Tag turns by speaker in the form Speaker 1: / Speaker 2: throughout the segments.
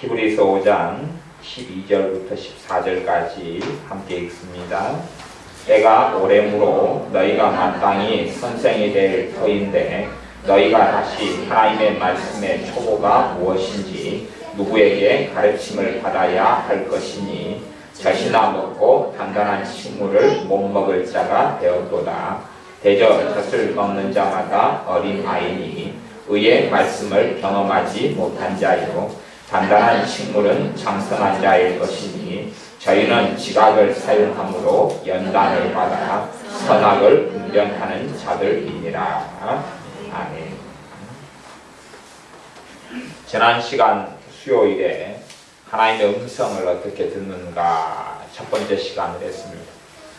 Speaker 1: 히브리서 5장 12절부터 14절까지 함께 읽습니다. 때가 오래므로 너희가 마땅히 선생이 될 터인데 너희가 다시 하나님의 말씀의 초보가 무엇인지 누구에게 가르침을 받아야 할 것이니 젖이나 먹고 단단한 식물을 못 먹을 자가 되었도다. 대저 젖을 먹는 자마다 어린 아이니 의의 말씀을 경험하지 못한 자요 단단한 식물은 장성한 자일 것이니 저희는 지각을 사용함으로 연단을 받아 선악을 분별하는 자들이니라. 아멘. 지난 시간 수요일에 하나님의 음성을 어떻게 듣는가 첫 번째 시간을 했습니다.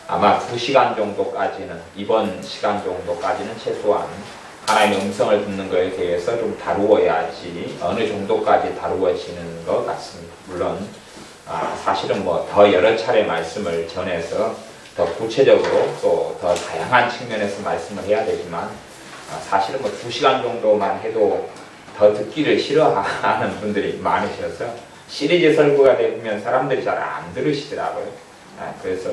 Speaker 1: 아마 2시간 정도까지는, 이번 시간 정도까지는 최소한 하나님의 음성을 듣는 것에 대해서 좀 다루어야지 어느 정도까지 다루어지는 것 같습니다. 물론 사실은 더 여러 차례 말씀을 전해서 더 구체적으로 또 더 다양한 측면에서 말씀을 해야 되지만 사실은 2시간 정도만 해도 더 듣기를 싫어하는 분들이 많으셔서 시리즈 설교가 되면 사람들이 잘 안 들으시더라고요. 그래서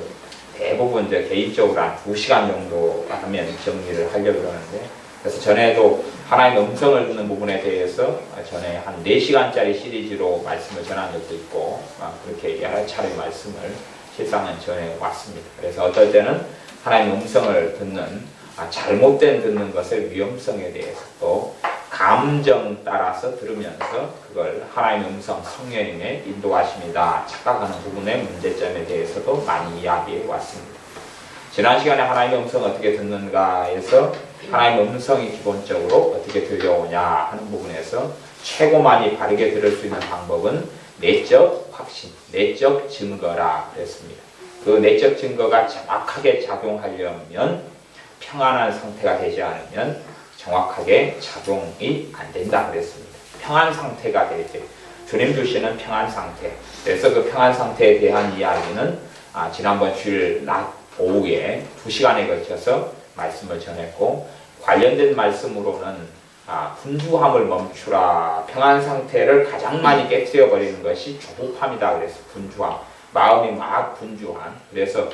Speaker 1: 대부분 이제 개인적으로 한 2시간 정도 하면 정리를 하려고 그러는데, 그래서 전에도 하나님의 음성을 듣는 부분에 대해서 전에 한 4시간짜리 시리즈로 말씀을 전한 적도 있고 그렇게 여러 차례 말씀을 실상은 전해 왔습니다. 그래서 어떨 때는 하나님의 음성을 듣는 잘못된 듣는 것의 위험성에 대해서 또 감정 따라서 들으면서 그걸 하나님의 음성, 성령님의 인도하심이다 착각하는 부분의 문제점에 대해서도 많이 이야기해 왔습니다. 지난 시간에 하나님의 음성 어떻게 듣는가에서 하나님의 음성이 기본적으로 어떻게 들려오냐 하는 부분에서 최고 많이 바르게 들을 수 있는 방법은 내적 확신, 내적 증거라 그랬습니다. 그 내적 증거가 정확하게 작용하려면 평안한 상태가 되지 않으면 정확하게 작용이 안 된다 그랬습니다. 평안 상태가 될 때, 주님 주시는 평안 상태. 그래서 그 평안 상태에 대한 이야기는 지난번 주일 낮 오후에 2시간에 걸쳐서 말씀을 전했고, 관련된 말씀으로는 분주함을 멈추라. 평안 상태를 가장 많이 깨뜨려 버리는 것이 조급함이다 그래서 분주함. 마음이 막 분주한. 그래서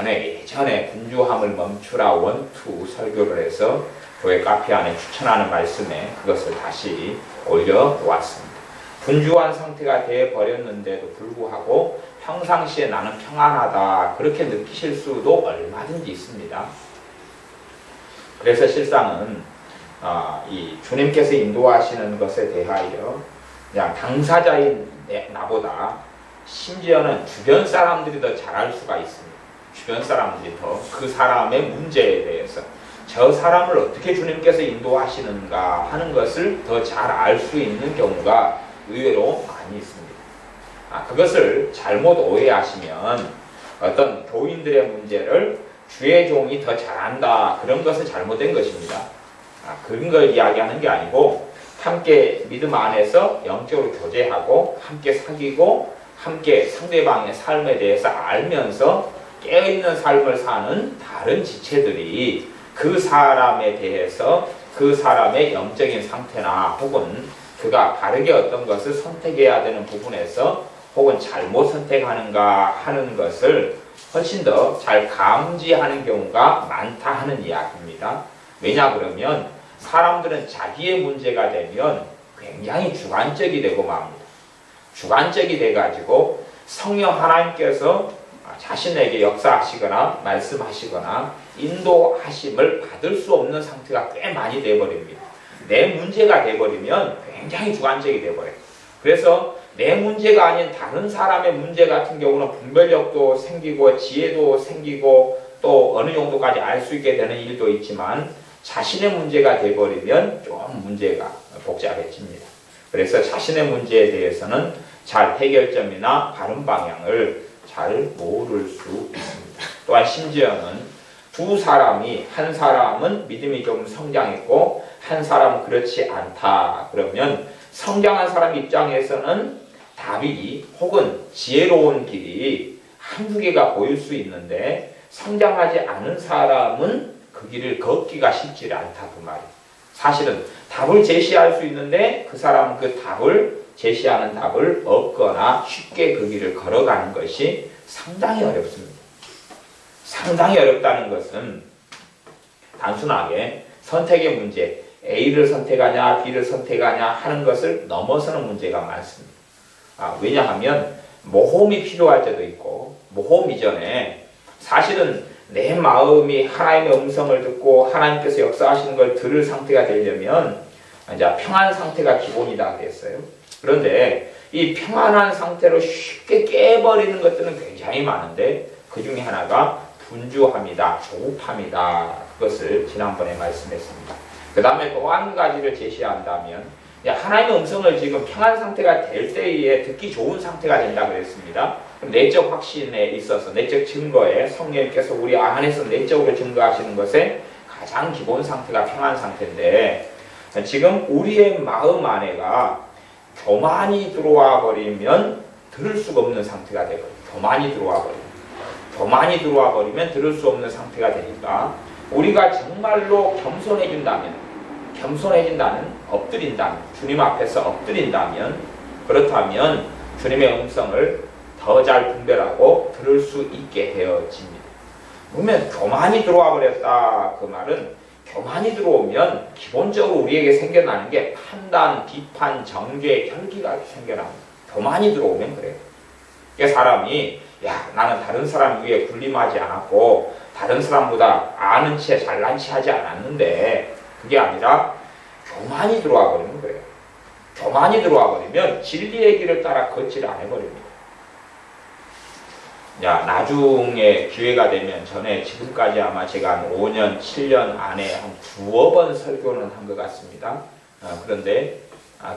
Speaker 1: 예전에 분주함을 멈추라 원투 설교를 해서 교회 카페 안에 추천하는 말씀에 그것을 다시 올려놓았습니다. 분주한 상태가 되어버렸는데도 불구하고 평상시에 나는 평안하다 그렇게 느끼실 수도 얼마든지 있습니다. 그래서 실상은 이 주님께서 인도하시는 것에 대하여 그냥 당사자인 나보다 심지어는 주변 사람들이 더 잘할 수가 있습니다. 주변 사람들이 더 그 사람의 문제에 대해서 저 사람을 어떻게 주님께서 인도하시는가 하는 것을 더 잘 알 수 있는 경우가 의외로 많이 있습니다. 그것을 잘못 오해하시면 어떤 교인들의 문제를 주의 종이 더 잘한다 그런 것은 잘못된 것입니다. 그런 걸 이야기하는 게 아니고 함께 믿음 안에서 영적으로 교제하고 함께 사귀고 함께 상대방의 삶에 대해서 알면서 깨어있는 삶을 사는 다른 지체들이 그 사람에 대해서 그 사람의 영적인 상태나 혹은 그가 바르게 어떤 것을 선택해야 되는 부분에서 혹은 잘못 선택하는가 하는 것을 훨씬 더 잘 감지하는 경우가 많다 하는 이야기입니다. 왜냐 그러면 사람들은 자기의 문제가 되면 굉장히 주관적이 되고 맙니다. 주관적이 돼가지고 성령 하나님께서 자신에게 역사하시거나 말씀하시거나 인도하심을 받을 수 없는 상태가 꽤 많이 돼버립니다. 내 문제가 돼버리면 굉장히 주관적이 돼버려요. 그래서 내 문제가 아닌 다른 사람의 문제 같은 경우는 분별력도 생기고 지혜도 생기고 또 어느 정도까지 알 수 있게 되는 일도 있지만 자신의 문제가 돼버리면 좀 문제가 복잡해집니다. 그래서 자신의 문제에 대해서는 잘 해결점이나 바른 방향을 잘 모를 수 있습니다. 또한 심지어는 두 사람이 한 사람은 믿음이 좀 성장했고 한 사람은 그렇지 않다 그러면 성장한 사람 입장에서는 답이 혹은 지혜로운 길이 한두 개가 보일 수 있는데 성장하지 않은 사람은 그 길을 걷기가 쉽지 않다 그 말이에요. 사실은 답을 제시할 수 있는데 그 사람은 그 답을 제시하는 답을 얻거나 쉽게 그 길을 걸어가는 것이 상당히 어렵습니다. 상당히 어렵다는 것은 단순하게 선택의 문제, A를 선택하냐 B를 선택하냐 하는 것을 넘어서는 문제가 많습니다. 왜냐하면 모험이 필요할 때도 있고 모험 이전에 사실은 내 마음이 하나님의 음성을 듣고 하나님께서 역사하시는 걸 들을 상태가 되려면 이제 평안 상태가 기본이다 그랬어요. 그런데 이 평안한 상태로 쉽게 깨버리는 것들은 굉장히 많은데 그 중에 하나가 분주함이다, 조급함이다. 그것을 지난번에 말씀했습니다. 그 다음에 또 한 가지를 제시한다면 하나님의 음성을 지금 평안 상태가 될 때에 듣기 좋은 상태가 된다 그랬습니다. 내적 확신에 있어서 내적 증거에 성령님께서 우리 안에서 내적으로 증거하시는 것에 가장 기본 상태가 평안 상태인데 지금 우리의 마음 안에가 교만이 들어와 버리면 들을 수가 없는 상태가 되거든요. 교만이 들어와 버리면 들을 수 없는 상태가 되니까 우리가 정말로 겸손해진다는 엎드린다면 주님 앞에서 엎드린다면 그렇다면 주님의 음성을 더 잘 분별하고 들을 수 있게 되어집니다. 그러면 교만이 들어와 버렸다 그 말은 교만이 들어오면 기본적으로 우리에게 생겨나는 게 판단, 비판, 정죄, 혈기가 생겨납니다. 교만이 들어오면 그래요. 사람이 나는 다른 사람 위에 군림하지 않았고 다른 사람보다 아는 체 잘난 체 하지 않았는데 그게 아니라 교만이 들어와 버리면 그래요. 교만이 들어와 버리면 진리의 길을 따라 걷지를 않아 버립니다. 나중에 기회가 되면 전에 지금까지 아마 제가 한 5년, 7년 안에 한 두어 번 설교는 한 것 같습니다. 그런데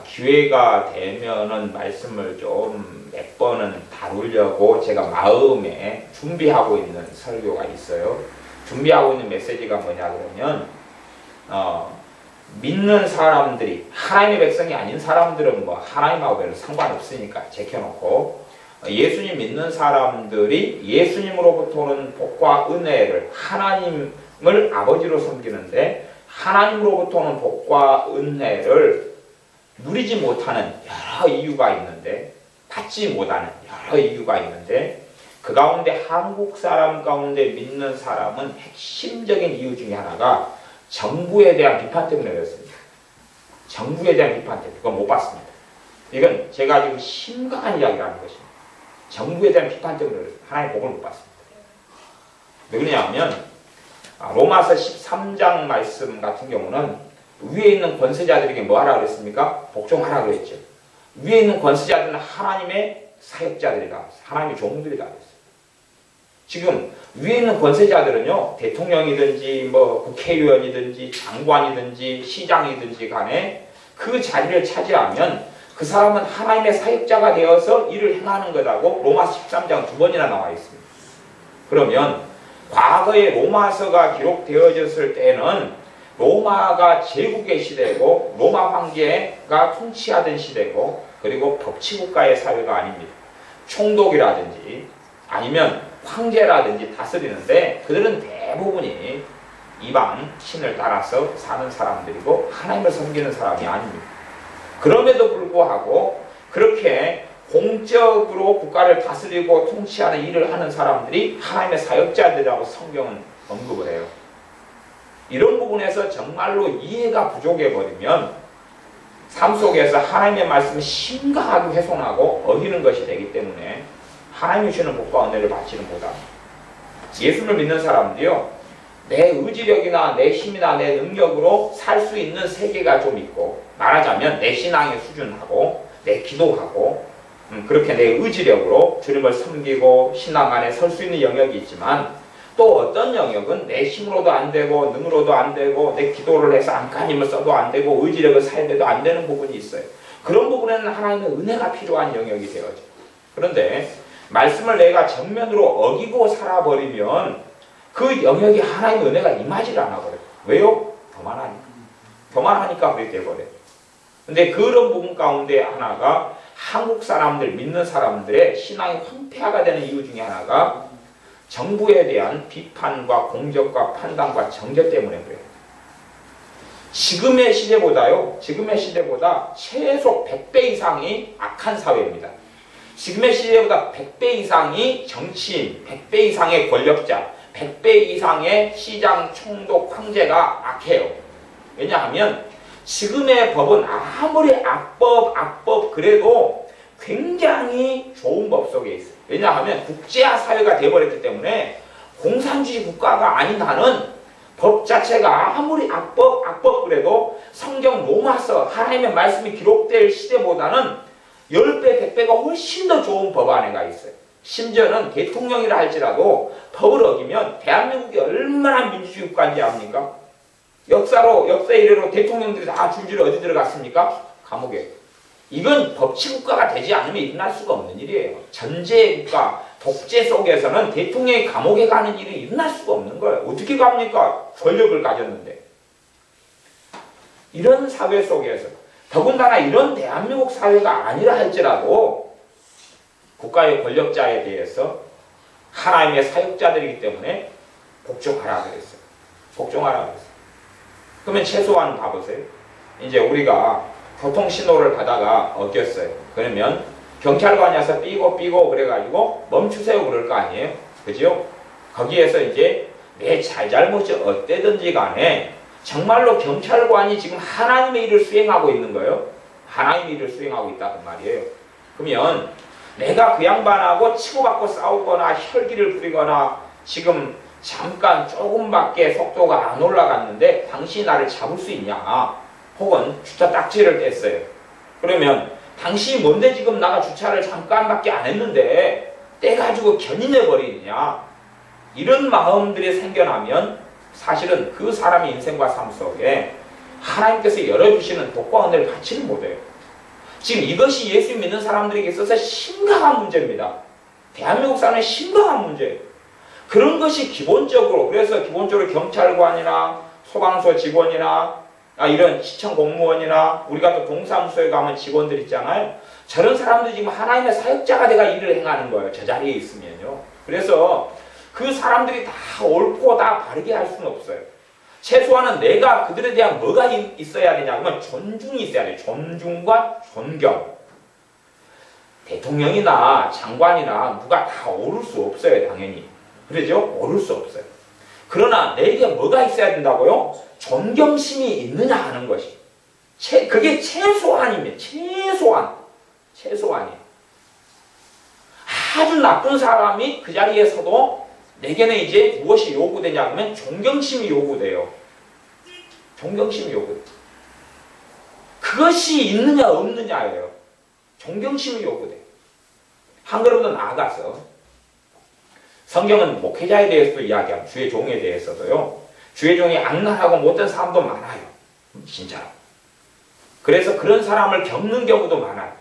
Speaker 1: 기회가 되면은 말씀을 좀 몇 번은 다루려고 제가 마음에 준비하고 있는 설교가 있어요. 준비하고 있는 메시지가 뭐냐 그러면 믿는 사람들이 하나님의 백성이 아닌 사람들은 뭐 하나님하고 별로 상관없으니까 제껴놓고 예수님 믿는 사람들이 예수님으로부터 오는 복과 은혜를 하나님을 아버지로 섬기는데 하나님으로부터 오는 복과 은혜를 누리지 못하는 여러 이유가 있는데 받지 못하는 여러 이유가 있는데 그 가운데 한국 사람 가운데 믿는 사람은 핵심적인 이유 중에 하나가 정부에 대한 비판 때문에 그렇습니다. 정부에 대한 비판 때문에 그건 못 받습니다. 이건 제가 지금 심각한 이야기라는 것입니다. 정부에 대한 비판 때문에 하나님의 복을 못 받습니다. 왜 그러냐면 로마서 13장 말씀 같은 경우는 위에 있는 권세자들에게 뭐 하라 그랬습니까? 복종하라 그랬죠. 위에 있는 권세자들은 하나님의 사역자들이다. 하나님의 종들이다 그랬어요. 지금 위에 있는 권세자들은요, 대통령이든지 뭐 국회의원이든지 장관이든지 시장이든지 간에 그 자리를 차지하면 그 사람은 하나님의 사역자가 되어서 일을 행하는 거라고 로마서 13장 2번이나 나와 있습니다. 그러면 과거에 로마서가 기록되어졌을 때는 로마가 제국의 시대고 로마 황제가 통치하던 시대고 그리고 법치국가의 사회가 아닙니다. 총독이라든지 아니면 황제라든지 다스리는데 그들은 대부분이 이방 신을 따라서 사는 사람들이고 하나님을 섬기는 사람이 아닙니다. 그럼에도 불구하고 그렇게 공적으로 국가를 다스리고 통치하는 일을 하는 사람들이 하나님의 사역자들이라고 성경은 언급을 해요. 이런 부분에서 정말로 이해가 부족해버리면 삶 속에서 하나님의 말씀을 심각하게 훼손하고 어기는 것이 되기 때문에 하나님이 주시는 복과 은혜를 받지는 못합니다. 예수를 믿는 사람들이요, 내 의지력이나 내 힘이나 내 능력으로 살 수 있는 세계가 좀 있고, 말하자면 내 신앙의 수준하고 내 기도하고 그렇게 내 의지력으로 주님을 섬기고 신앙 안에 설 수 있는 영역이 있지만 또 어떤 영역은 내 힘으로도 안 되고 능으로도 안 되고 내 기도를 해서 안간힘을 써도 안 되고 의지력을 사용해도 안 되는 부분이 있어요. 그런 부분에는 하나님의 은혜가 필요한 영역이 되어져. 그런데 말씀을 내가 정면으로 어기고 살아버리면 그 영역이 하나님의 은혜가 임하지 않아버려요. 왜요? 교만하니까 그렇게 돼버려요. 근데 그런 부분 가운데 하나가 한국 사람들, 믿는 사람들의 신앙이 황폐화가 되는 이유 중에 하나가 정부에 대한 비판과 공격과 판단과 정죄 때문에 그래요. 지금의 시대보다 최소 100배 이상이 악한 사회입니다. 지금의 시대보다 100배 이상이 정치인, 100배 이상의 권력자, 100배 이상의 시장, 총독, 황제가 악해요. 왜냐하면 지금의 법은 아무리 악법 그래도 굉장히 좋은 법 속에 있어요. 왜냐하면 국제화 사회가 되어버렸기 때문에 공산주의 국가가 아닌 한은 법 자체가 아무리 악법 그래도 성경 로마서 하나님의 말씀이 기록될 시대보다는 10배, 100배가 훨씬 더 좋은 법 안에가 있어요. 심지어는 대통령이라 할지라도 법을 어기면 대한민국이 얼마나 민주주의 국가인지 압니까? 역사 이래로 대통령들이 다 줄줄이 어디 들어갔습니까? 감옥에. 이건 법치국가가 되지 않으면 일어날 수가 없는 일이에요. 전제국가, 독재 속에서는 대통령이 감옥에 가는 일이 일어날 수가 없는 거예요. 어떻게 갑니까? 권력을 가졌는데. 이런 사회 속에서 더군다나 이런 대한민국 사회가 아니라 할지라도 국가의 권력자에 대해서 하나님의 사역자들이기 때문에 복종하라 그랬어요. 복종하라 그랬어요. 그러면 최소한 봐보세요. 이제 우리가 교통신호를 가다가 어겼어요. 그러면 경찰관이 와서 삐고 그래가지고 멈추세요 그럴 거 아니에요? 그죠? 거기에서 이제 내 잘잘못이 어때든지 간에 정말로 경찰관이 지금 하나님의 일을 수행하고 있는 거예요. 하나님의 일을 수행하고 있다는 말이에요. 그러면 내가 그 양반하고 치고받고 싸우거나 혈기를 부리거나 지금 잠깐 조금밖에 속도가 안 올라갔는데 당신이 나를 잡을 수 있냐? 혹은 주차 딱지를 뗐어요. 그러면 당신이 뭔데 지금 나가 주차를 잠깐밖에 안 했는데 떼가지고 견인해버리느냐? 이런 마음들이 생겨나면 사실은 그 사람의 인생과 삶 속에 하나님께서 열어주시는 복과 은혜를 받지는 못해요. 지금 이것이 예수 믿는 사람들에게 있어서 심각한 문제입니다. 대한민국 사람의 심각한 문제예요. 그런 것이 기본적으로, 그래서 기본적으로 경찰관이나 소방서 직원이나 이런 시청 공무원이나 우리가 또 동사무소에 가면 직원들 있잖아요. 저런 사람들이 지금 하나님의 사역자가 돼가 일을 행하는 거예요. 저 자리에 있으면요. 그래서 그 사람들이 다 옳고 다 바르게 할 수는 없어요. 최소한은 내가 그들에 대한 뭐가 있어야 되냐 그러면 존중이 있어야 돼요. 존중과 존경. 대통령이나 장관이나 누가 다 오를 수 없어요. 당연히. 그러죠? 오를 수 없어요. 그러나 내게 뭐가 있어야 된다고요? 존경심이 있느냐 하는 것이. 그게 최소한입니다. 최소한이에요. 아주 나쁜 사람이 그 자리에 서도 내게는 이제 무엇이 요구되냐 하면 존경심이 요구돼요. 존경심이 요구돼요. 그것이 있느냐 없느냐예요. 존경심이 요구돼요. 한 걸음 더 나아가서 성경은 목회자에 대해서도 이야기하고 주의 종에 대해서도요. 주의 종이 악랄하고 못된 사람도 많아요. 진짜로. 그래서 그런 사람을 겪는 경우도 많아요.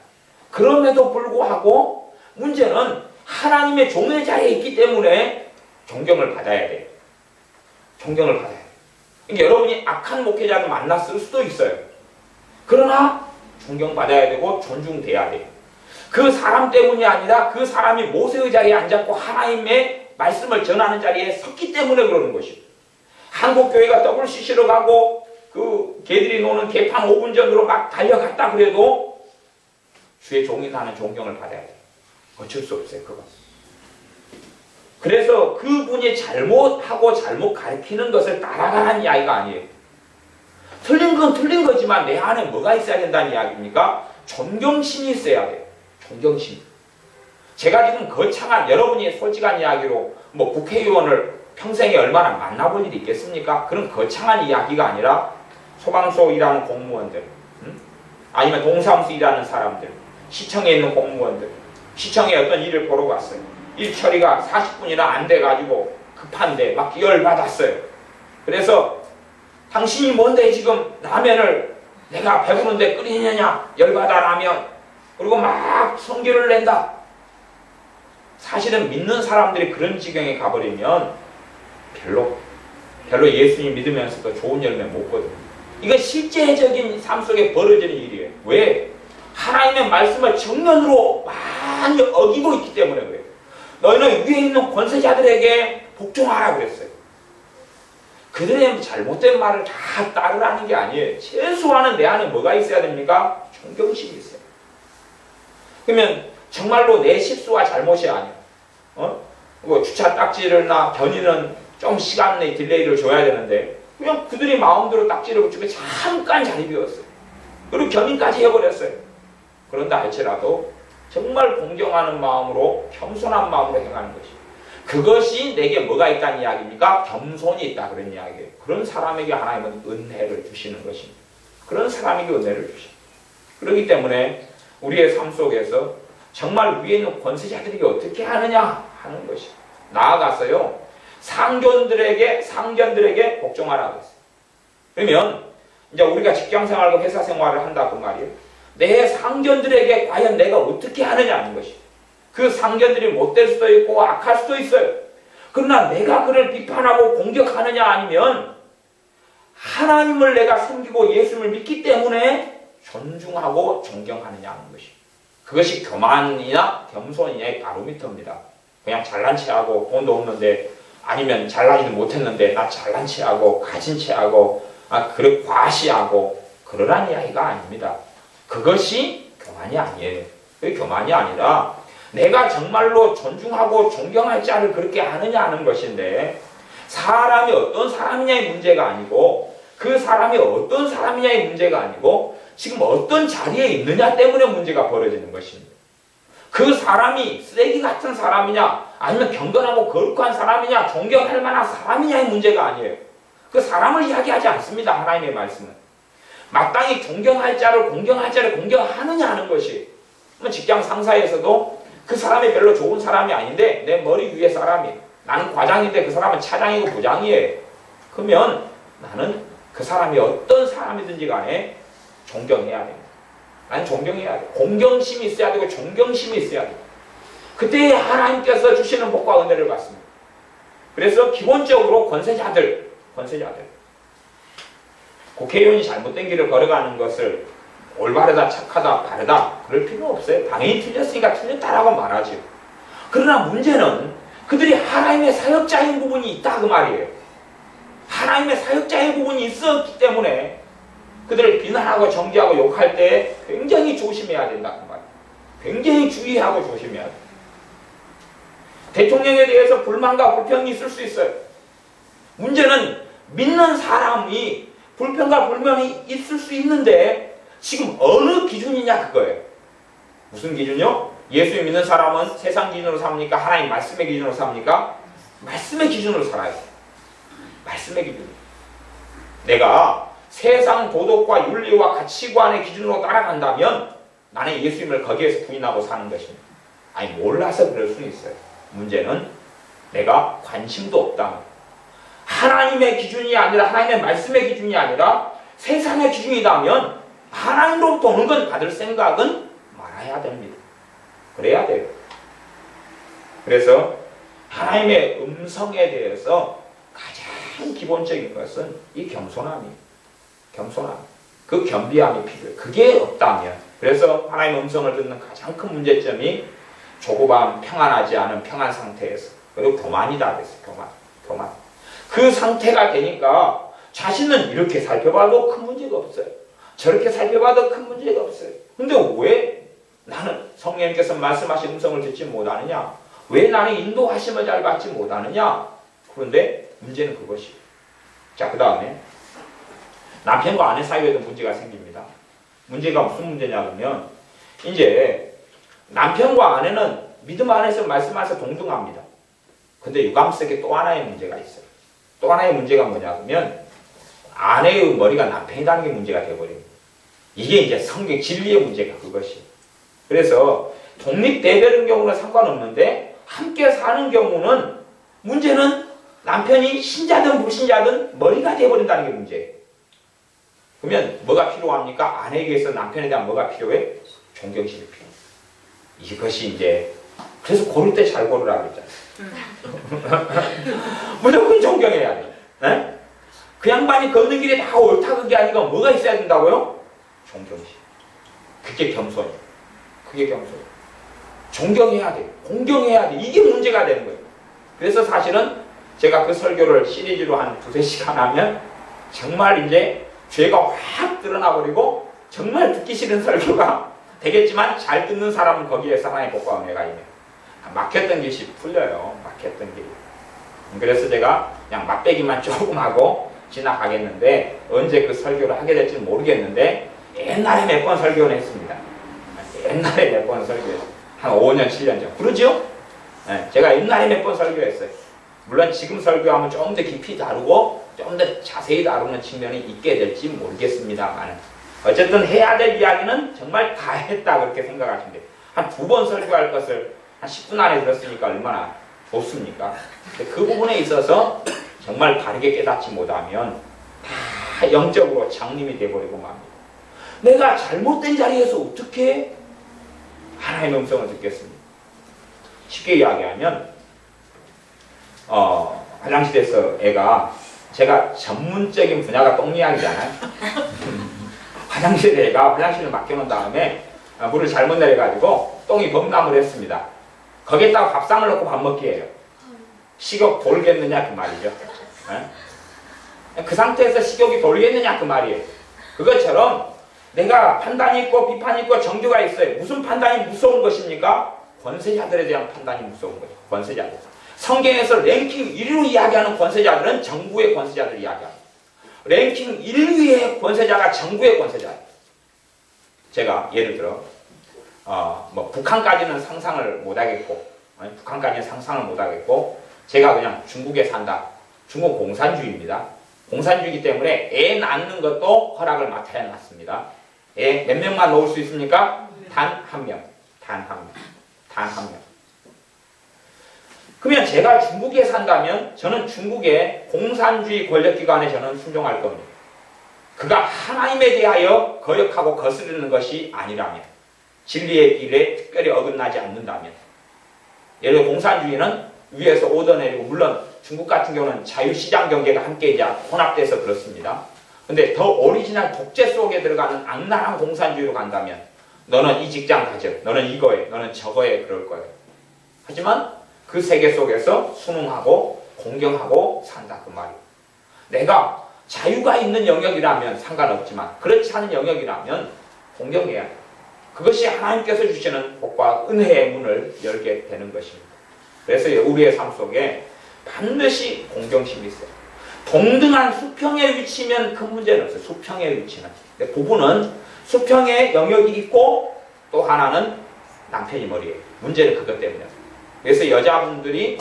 Speaker 1: 그럼에도 불구하고 문제는 하나님의 종의 자리에 있기 때문에 존경을 받아야 돼요. 존경을 받아야 돼요. 그러니까 여러분이 악한 목회자를 만났을 수도 있어요. 그러나 존경받아야 되고 존중돼야 돼요. 그 사람 때문이 아니라 그 사람이 모세의 자리에 앉았고 하나님의 말씀을 전하는 자리에 섰기 때문에 그러는 것이죠. 한국교회가 WCC로 가고 그 개들이 노는 개판 5분 전으로 막 달려갔다 그래도 주의 종이 하는 존경을 받아야 돼요. 어쩔 수 없어요. 그건. 그래서 그분이 잘못하고 잘못 가르치는 것을 따라가는 이야기가 아니에요. 틀린 건 틀린 거지만 내 안에 뭐가 있어야 된다는 이야기입니까? 존경심이 있어야 돼요. 존경심. 제가 지금 거창한 여러분이 솔직한 이야기로 뭐 국회의원을 평생에 얼마나 만나볼 일이 있겠습니까? 그런 거창한 이야기가 아니라 소방서 일하는 공무원들, 아니면 동사무소 일하는 사람들, 시청에 있는 공무원들, 시청에 어떤 일을 보러 갔어요. 일 처리가 40분이나 안 돼가지고 급한데 막 열받았어요. 그래서 당신이 뭔데 지금 라면을 내가 배부른데 끓이느냐? 열받아 라면. 그리고 막 성질을 낸다. 사실은 믿는 사람들이 그런 지경에 가버리면 별로 예수님 믿으면서도 좋은 열매 못 거든요. 이건 실제적인 삶 속에 벌어지는 일이에요. 왜? 하나님의 말씀을 정면으로 많이 어기고 있기 때문에 그래요. 너희는 위에 있는 권세자들에게 복종하라 그랬어요. 그들의 잘못된 말을 다 따르라는 게 아니에요. 최소한은 내 안에 뭐가 있어야 됩니까? 존경심이 있어요. 그러면 정말로 내 실수와 잘못이 아니에요. 뭐 주차 딱지를나 견인은 좀 시간 내에 딜레이를 줘야 되는데 그냥 그들이 마음대로 딱지를 붙이고 잠깐 자리 비웠어요. 그리고 견인까지 해버렸어요. 그런다 할지라도 정말 공경하는 마음으로 겸손한 마음으로 행하는 것이 그것이 내게 뭐가 있다는 이야기입니까? 겸손이 있다 그런 이야기예요. 그런 사람에게 하나님은 은혜를 주시는 것입니다. 그런 사람에게 은혜를 주십니다. 그렇기 때문에 우리의 삶 속에서 정말 위에 있는 권세자들이 어떻게 하느냐 하는 것이 나아가서요 상견들에게 복종하라고 했어요. 그러면 이제 우리가 직장생활과 회사생활을 한다 그 말이에요. 내 상견들에게 과연 내가 어떻게 하느냐 하는 것이 그 상견들이 못될 수도 있고 악할 수도 있어요. 그러나 내가 그를 비판하고 공격하느냐 아니면 하나님을 내가 섬기고 예수님을 믿기 때문에 존중하고 존경하느냐 하는 것이 그것이 교만이나 겸손이냐의 바로미터입니다. 그냥 잘난 체하고 돈도 없는데 아니면 잘나지도 못했는데 나 잘난 체하고 가진 체하고 그래 과시하고 그러란 이야기가 아닙니다. 그것이 교만이 아니에요. 그게 교만이 아니라 내가 정말로 존중하고 존경할 자를 그렇게 하느냐 하는 것인데 사람이 어떤 사람이냐의 문제가 아니고 그 사람이 어떤 사람이냐의 문제가 아니고 지금 어떤 자리에 있느냐 때문에 문제가 벌어지는 것입니다. 그 사람이 쓰레기 같은 사람이냐 아니면 경건하고 거룩한 사람이냐 존경할 만한 사람이냐의 문제가 아니에요. 그 사람을 이야기하지 않습니다. 하나님의 말씀은. 마땅히 존경할 자를 공경할 자를 공경하느냐 하는 것이 직장 상사에서도 그 사람이 별로 좋은 사람이 아닌데 내 머리 위에 사람이 나는 과장인데 그 사람은 차장이고 부장이에요. 그러면 나는 그 사람이 어떤 사람이든지 간에 존경해야 됩니다. 나는 존경해야 돼. 공경심이 있어야 되고 존경심이 있어야 돼. 그때 하나님께서 주시는 복과 은혜를 받습니다. 그래서 기본적으로 권세자들 국회의원이 잘못된 길을 걸어가는 것을 올바르다, 착하다, 바르다 그럴 필요 없어요. 당연히 틀렸으니까 틀렸다라고 말하죠. 그러나 문제는 그들이 하나님의 사역자인 부분이 있다 그 말이에요. 하나님의 사역자의 부분이 있었기 때문에 그들을 비난하고 정죄하고 욕할 때 굉장히 조심해야 된다 그 말이에요. 굉장히 주의하고 조심해야 돼요. 대통령에 대해서 불만과 불평이 있을 수 있어요. 문제는 믿는 사람이 불평과 불만이 있을 수 있는데 지금 어느 기준이냐 그거예요. 무슨 기준이요? 예수 믿는 사람은 세상 기준으로 삽니까? 하나님 말씀의 기준으로 삽니까? 말씀의 기준으로 살아야 돼요. 말씀의 기준. 내가 세상 도덕과 윤리와 가치관의 기준으로 따라간다면 나는 예수님을 거기에서 부인하고 사는 것입니다. 아니 몰라서 그럴 수는 있어요. 문제는 내가 관심도 없다. 하나님의 기준이 아니라 하나님의 말씀의 기준이 아니라 세상의 기준이라면 하나님으로부터 오는 건 받을 생각은 말아야 됩니다. 그래야 돼요. 그래서 하나님의 음성에 대해서 가장 기본적인 것은 이 겸손함이에요. 겸손함. 그 겸비함이 필요해요. 그게 없다면 그래서 하나님의 음성을 듣는 가장 큰 문제점이 조급함, 평안하지 않은 평안 상태에서 그리고 교만이다 그랬어요. 교만. 그 상태가 되니까 자신은 이렇게 살펴봐도 큰 문제가 없어요. 저렇게 살펴봐도 큰 문제가 없어요. 근데 왜 나는 성령님께서 말씀하신 음성을 듣지 못하느냐? 왜 나는 인도하심을 잘 받지 못하느냐? 그런데 문제는 그것이에요. 자, 그 다음에 남편과 아내 사이에도 문제가 생깁니다. 문제가 무슨 문제냐 그러면 이제 남편과 아내는 믿음 안에서 말씀 안에서 동등합니다. 근데 유감 속에 또 하나의 문제가 있어요. 또 하나의 문제가 뭐냐 그러면 아내의 머리가 남편이라는 게 문제가 되어버립니다. 이게 이제 성경 진리의 문제가 그것이. 그래서 독립대별인 경우는 상관없는데 함께 사는 경우는 문제는 남편이 신자든 불신자든 머리가 되어버린다는 게 문제예요. 그러면 뭐가 필요합니까? 아내에게서 남편에 대한 뭐가 필요해? 존경심이 필요해. 이것이 이제 그래서 고를 때 잘 고르라고 했잖아요. 무조건 존경해야 돼. 네? 그 양반이 걷는 길에 다 옳다 그게 아니고 뭐가 있어야 된다고요? 존경심. 그게 겸손이에요. 그게 겸손이에요. 존경해야 돼. 공경해야 돼. 이게 문제가 되는 거예요. 그래서 사실은 제가 그 설교를 시리즈로 한 두세 시간 하면 정말 이제 죄가 확 드러나버리고 정말 듣기 싫은 설교가 되겠지만 잘 듣는 사람은 거기에서 하나의 복과 은혜가 있네요. 막혔던 길이 풀려요. 막혔던 길이. 그래서 제가 그냥 맛배기만 조금 하고 지나가겠는데 언제 그 설교를 하게 될지는 모르겠는데 옛날에 몇 번 설교를 했습니다. 옛날에 몇 번 설교했어요. 한 5년, 7년 전. 그러죠? 네, 제가 옛날에 몇 번 설교했어요. 물론 지금 설교하면 좀 더 깊이 다루고 좀 더 자세히 다루는 측면이 있게 될지 모르겠습니다만 어쨌든 해야 될 이야기는 정말 다 했다 그렇게 생각하시면 돼요. 한 2번 설교할 것을 한 10분 안에 들었으니까 얼마나 좋습니까? 근데 그 부분에 있어서 정말 바르게 깨닫지 못하면 다 영적으로 장님이 돼버리고 맙니다. 내가 잘못된 자리에서 어떻게 하나님의 음성을 듣겠습니까? 쉽게 이야기하면 화장실에서 애가 제가 전문적인 분야가 똥 이야기잖아요. 화장실에 애가 화장실을 맡겨놓은 다음에 물을 잘못 내려가지고 똥이 범람을 했습니다. 거기에다가 밥상을 넣고 밥 먹기 해요. 식욕 돌겠느냐 그 말이죠. 그 상태에서 식욕이 돌겠느냐 그 말이에요. 그것처럼 내가 판단이 있고 비판이 있고 정죄가 있어요. 무슨 판단이 무서운 것입니까? 권세자들에 대한 판단이 무서운 거예요. 권세자들. 성경에서 랭킹 1위로 이야기하는 권세자들은 정부의 권세자들 이야기합니다. 랭킹 1위의 권세자가 정부의 권세자예요. 제가 예를 들어 북한까지는 상상을 못하겠고 북한까지는 상상을 못하겠고 제가 그냥 중국에 산다. 중국 공산주의입니다. 공산주의이기 때문에 애 낳는 것도 허락을 맡아야 낳습니다. 애 몇 명만 놓을 수 있습니까? 단 한 명. 단 한 명. 단 한 명. 그러면 제가 중국에 산다면 저는 중국의 공산주의 권력기관에 저는 순종할 겁니다. 그가 하나님에 대하여 거역하고 거스르는 것이 아니라면 진리의 길에 특별히 어긋나지 않는다면 예를 들어 공산주의는 위에서 오더내리고 물론 중국 같은 경우는 자유시장 경제가 함께 이제 혼합돼서 그렇습니다. 근데 더 오리지널 독재 속에 들어가는 악랄한 공산주의로 간다면 너는 이 직장 가져, 너는 이거에, 너는 저거에 그럴 거예요. 하지만 그 세계 속에서 순응하고 공경하고 산다 그 말이에요. 내가 자유가 있는 영역이라면 상관없지만 그렇지 않은 영역이라면 공경해야 해요. 그것이 하나님께서 주시는 복과 은혜의 문을 열게 되는 것입니다. 그래서 우리의 삶 속에 반드시 공경심이 있어요. 동등한 수평의 위치면 큰 문제는 없어요. 수평의 위치는. 근데 부부는 수평의 영역이 있고 또 하나는 남편이 머리예요. 문제는 그것 때문이에요. 그래서 여자분들이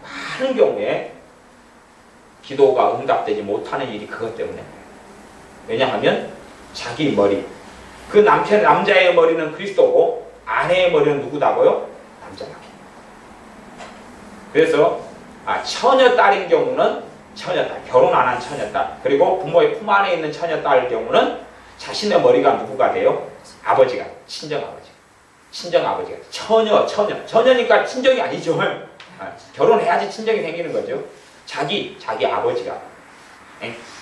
Speaker 1: 많은 경우에 기도가 응답되지 못하는 일이 그것 때문에. 왜냐하면 자기 머리. 그 남자의 머리는 그리스도고 아내의 머리는 누구다고요? 남자다. 그래서 처녀딸인 경우는 처녀딸, 결혼 안 한 처녀딸, 그리고 부모의 품 안에 있는 처녀딸의 경우는 자신의 머리가 누구가 돼요? 아버지가, 친정아버지. 친정아버지가. 처녀니까 친정이 아니죠. 결혼해야지 친정이 생기는 거죠. 자기 아버지가.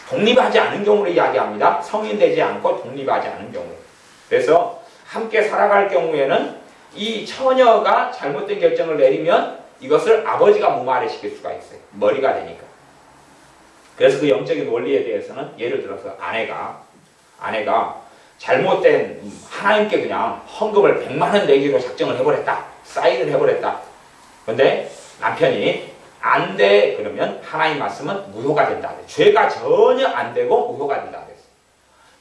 Speaker 1: 독립하지 않은 경우를 이야기합니다. 성인되지 않고 독립하지 않은 경우. 그래서 함께 살아갈 경우에는 이 처녀가 잘못된 결정을 내리면 이것을 아버지가 무마시킬 수가 있어요. 머리가 되니까. 그래서 그 영적인 원리에 대해서는 예를 들어서 아내가 잘못된 하나님께 그냥 헌금을 100만 원 내기로 작정을 해버렸다. 사인을 해버렸다. 그런데 남편이 안 돼 그러면 하나님 말씀은 무효가 된다. 죄가 전혀 안 되고 무효가 된다.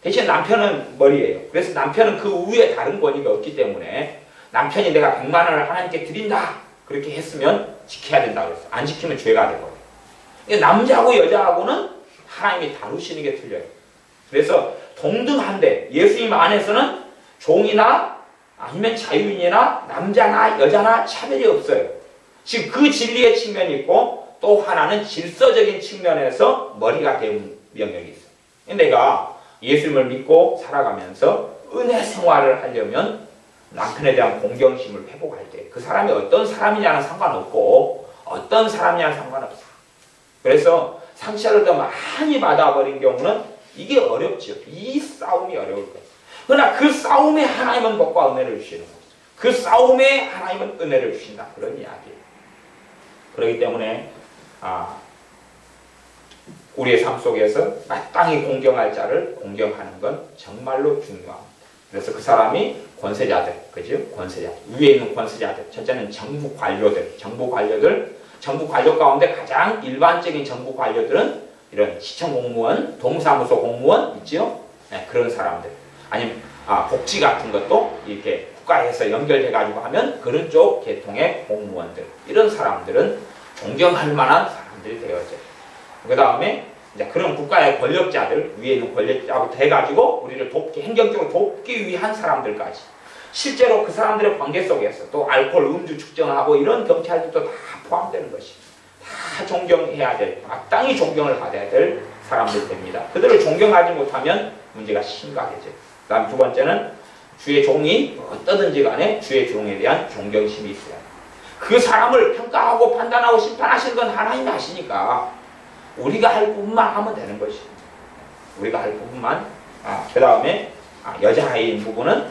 Speaker 1: 대신 남편은 머리예요. 그래서 남편은 그 위에 다른 권위가 없기 때문에 남편이 내가 100만 원을 하나님께 드린다. 그렇게 했으면 지켜야 된다고 했어요. 안 지키면 죄가 되거든요. 남자하고 여자하고는 하나님이 다루시는 게 틀려요. 그래서 동등한데 예수님 안에서는 종이나 아니면 자유인이나 남자나 여자나 차별이 없어요. 지금 그 진리의 측면이 있고 또 하나는 질서적인 측면에서 머리가 되는 영역이 있어요. 내가 예수님을 믿고 살아가면서 은혜 생활을 하려면 남편에 대한 공경심을 회복할 때 그 사람이 어떤 사람이냐는 상관없고 어떤 사람이냐는 상관없어. 그래서 상처를 더 많이 받아버린 경우는 이게 어렵죠. 이 싸움이 어려울 거예요. 그러나 그 싸움에 하나님은 복과 은혜를 주시는 거죠. 그 싸움에 하나님은 은혜를 주신다. 그런 이야기예요. 그렇기 때문에 우리의 삶 속에서 마땅히 공경할 자를 공경하는 건 정말로 중요합니다. 그래서 그 사람이 권세자들, 그죠? 권세자, 위에 있는 권세자들, 첫째는 정부 관료들, 정부 관료 가운데 가장 일반적인 정부 관료들은 이런 시청 공무원, 동사무소 공무원 있죠? 네, 그런 사람들. 아니면 복지 같은 것도 이렇게 국가에서 연결돼가지고 하면 그런 쪽 계통의 공무원들, 이런 사람들은 존경할 만한 사람들이 되어져요. 그 다음에 이제 그런 국가의 권력자들, 위에 있는 권력자부터 해가지고 우리를 돕기, 행정적으로 돕기 위한 사람들까지. 실제로 그 사람들의 관계 속에서 또 알코올, 음주 측정하고 이런 경찰들도 다 포함되는 것이. 다 존경해야 될, 마땅히 존경을 받아야 될 사람들 됩니다. 그들을 존경하지 못하면 문제가 심각해져요. 그 다음 두 번째는 주의 종이 어떠든지 간에 주의 종에 대한 존경심이 있어야 해요. 그 사람을 평가하고 판단하고 심판하시는 건 하나님이 하시니까 우리가 할 부분만 하면 되는 것입니다. 우리가 할 부분만. 그 다음에 여자인 부분은